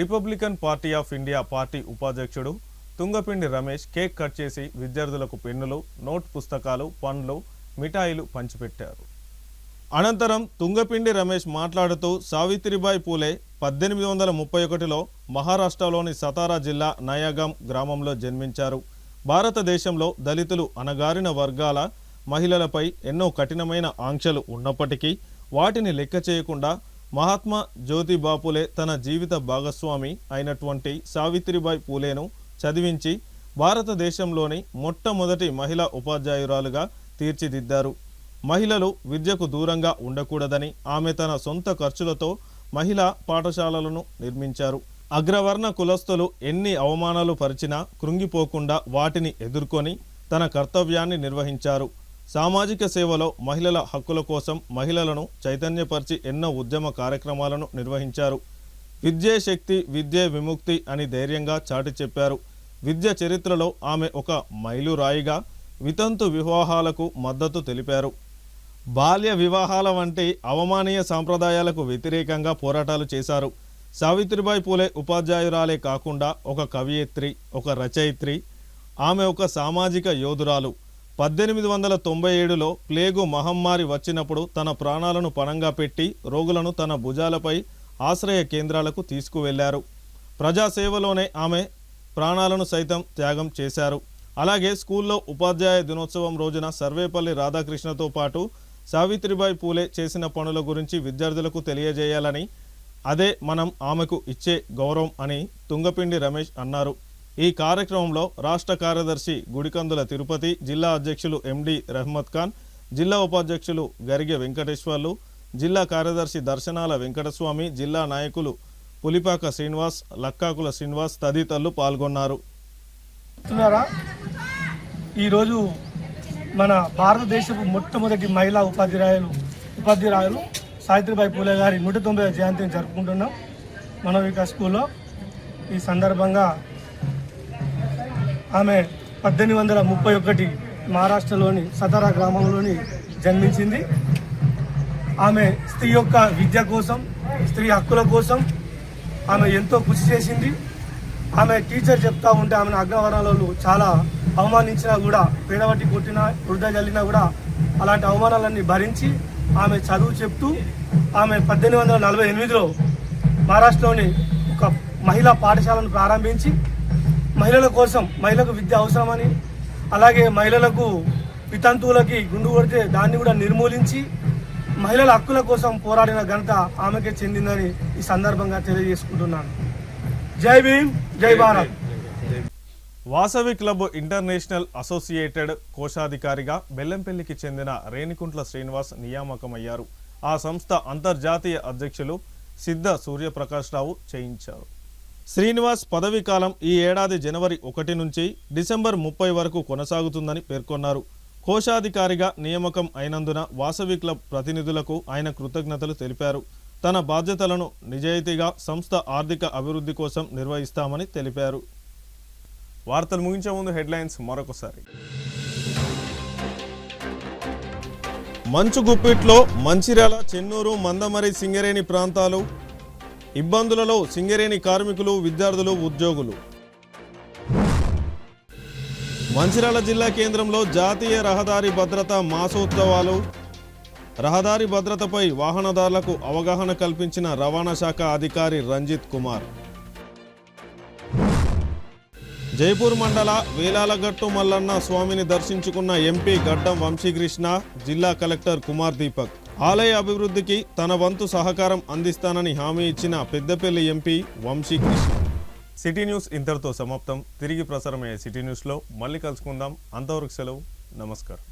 Republican party of India party ఉపాధ్యక్షుడు తుంగపిండి రమేష్ కేక్ కట్ చేసి విద్యార్థులకు పెన్నులు, నోట్ పుస్తకాలు, పండ్లు, మిఠాయిలు పంచిపెట్టారు. అనంతరం తుంగపిండి రమేష్ మాట్లాడుతూ సావిత్రిబాయి పూలే 1831లో మహారాష్ట్రలోని సతారా జిల్లా నయాగాం గ్రామంలో జన్మించారు. భారతదేశంలో దళితులు, అణగారిన వర్గాల మహిళలపై ఎన్నో కఠినమైన ఆంక్షలు ఉన్నప్పటికీ వాటిని లెక్క చేయకుండా మహాత్మా జ్యోతిబా పూలే తన జీవిత భాగస్వామి అయినటువంటి సావిత్రిబాయి పూలేను చదివించి భారతదేశంలోని మొట్టమొదటి మహిళా ఉపాధ్యాయురాలుగా తీర్చిదిద్దారు. మహిళలు విద్యకు దూరంగా ఉండకూడదని ఆమె తన సొంత ఖర్చులతో మహిళా పాఠశాలలను నిర్మించారు. అగ్రవర్ణ కులస్తులు ఎన్ని అవమానాలు పరిచినా కృంగిపోకుండా వాటిని ఎదుర్కొని తన కర్తవ్యాన్ని నిర్వహించారు. సామాజిక సేవలో మహిళల హక్కుల కోసం మహిళలను చైతన్యపరిచి ఎన్నో ఉద్యమ కార్యక్రమాలను నిర్వహించారు. విద్యే శక్తి, విద్యే విముక్తి అని ధైర్యంగా చాటి చెప్పారు. విద్య చరిత్రలో ఆమె ఒక మైలురాయిగా వితంతు వివాహాలకు మద్దతు తెలిపారు. బాల్య వివాహాల వంటి అవమానీయ సాంప్రదాయాలకు వ్యతిరేకంగా పోరాటాలు చేశారు. సావిత్రిబాయి పూలే ఉపాధ్యాయురాలే కాకుండా ఒక కవయిత్రి, ఒక రచయిత్రి. ఆమె ఒక సామాజిక యోధురాలు. 1897లో ప్లేగు మహమ్మారి వచ్చినప్పుడు తన ప్రాణాలను పణంగా పెట్టి రోగులను తన భుజాలపై ఆశ్రయ కేంద్రాలకు తీసుకువెళ్లారు. ప్రజాసేవలోనే ఆమె ప్రాణాలను సైతం త్యాగం చేశారు. అలాగే స్కూల్లో ఉపాధ్యాయ దినోత్సవం రోజున సర్వేపల్లి రాధాకృష్ణతో పాటు సావిత్రిబాయి పూలే చేసిన పనుల గురించి విద్యార్థులకు తెలియజేయాలని, అదే మనం ఆమెకు ఇచ్చే గౌరవం అని తుంగపిండి రమేష్ అన్నారు. ఈ కార్యక్రమంలో రాష్ట్ర కార్యదర్శి గుడికందుల తిరుపతి, జిల్లా అధ్యక్షులు ఎండి రహ్మత్ ఖాన్, జిల్లా ఉపాధ్యక్షులు గరిగె వెంకటేశ్వర్లు, జిల్లా కార్యదర్శి దర్శనాల వెంకటస్వామి, జిల్లా నాయకులు పులిపాక శ్రీనివాస్, లక్కాకుల శ్రీనివాస్ తదితరులు పాల్గొన్నారు. ఈరోజు మన భారతదేశపు మొట్టమొదటి మహిళా ఉపాధ్యాయులు సావిత్రిబాయి పూలే గారి 190వ జయంతిని జరుపుకుంటున్నాం మనోవికాస్ స్కూల్లో. ఈ సందర్భంగా ఆమె 1831 మహారాష్ట్రలోని సతారా గ్రామంలోని జన్మించింది. ఆమె స్త్రీ యొక్క విద్య కోసం, స్త్రీ హక్కుల కోసం ఆమె ఎంతో కృషి చేసింది. ఆమె టీచర్ చెప్తా ఉంటే ఆమెను అగ్రవర్ణాలలో చాలా అవమానించినా కూడా, పేడబట్టి కొట్టినా, వృద్ధ జల్లినా కూడా అలాంటి అవమానాలన్నీ భరించి ఆమె చదువు చెప్తూ ఆమె 1848లో మహారాష్ట్రలోని ఒక మహిళా పాఠశాలను ప్రారంభించి మహిళల కోసం, మహిళలకు విద్య అవసరమని, అలాగే మహిళలకు వితంతువులకి గుండు కొడితే దాన్ని కూడా నిర్మూలించి మహిళల హక్కుల కోసం పోరాడిన ఘనత ఆమెకే చెందిందని ఈ సందర్భంగా తెలియజేసుకుంటున్నాను. జై భీమ్, జై Bharat. Vasavi club international associated కోశాధికారిగా బెల్లంపల్లికి చెందిన రేణికుంట్ల శ్రీనివాస్ నియామకమయ్యారు. ఆ సంస్థ అంతర్జాతీయ అధ్యక్షులు సిద్ధ సూర్యప్రకాష్ రావు చేయించారు. శ్రీనివాస్ పదవీ కాలం ఈ ఏడాది జనవరి 1 నుంచి డిసెంబర్ 30 వరకు కొనసాగుతుందని పేర్కొన్నారు. కోశాధికారిగా నియామకం అయినందున వాసవి క్లబ్ ప్రతినిధులకు ఆయన కృతజ్ఞతలు తెలిపారు. తన బాధ్యతలను నిజాయితీగా సంస్థ ఆర్థిక అభివృద్ధి కోసం నిర్వహిస్తామని తెలిపారు. వార్తలు ముగించే ముందు హెడ్లైన్స్ మరొకసారి. మంచు గుప్పిట్లో మంచిర్యాల, చెన్నూరు, మందమరి, సింగరేణి ప్రాంతాలు. ఇబ్బందులలో సింగరేణి కార్మికులు, విద్యార్థులు, ఉద్యోగులు. మంచిర్యాల జిల్లా కేంద్రంలో జాతీయ రహదారి భద్రతా మాసోత్సవాలు. రహదారి భద్రతపై వాహనదారులకు అవగాహన కల్పించిన రవాణా శాఖ అధికారి రంజిత్ కుమార్. జైపూర్ మండల వేలాలగట్టు మల్లన్న స్వామిని దర్శించుకున్న ఎంపీ గడ్డం వంశీకృష్ణ, జిల్లా కలెక్టర్ కుమార్ దీపక్. ఆలయ అభివృద్ధికి తన వంతు సహకారం అందిస్తానని హామీ ఇచ్చిన Peddapalli MP Vamshi Krishna. City news ఇంతటితో సమాప్తం. తిరిగి ప్రసారమయ్యే సిటీ న్యూస్లో మళ్ళీ కలుసుకుందాం. అంతవరకు సెలవు. నమస్కారం.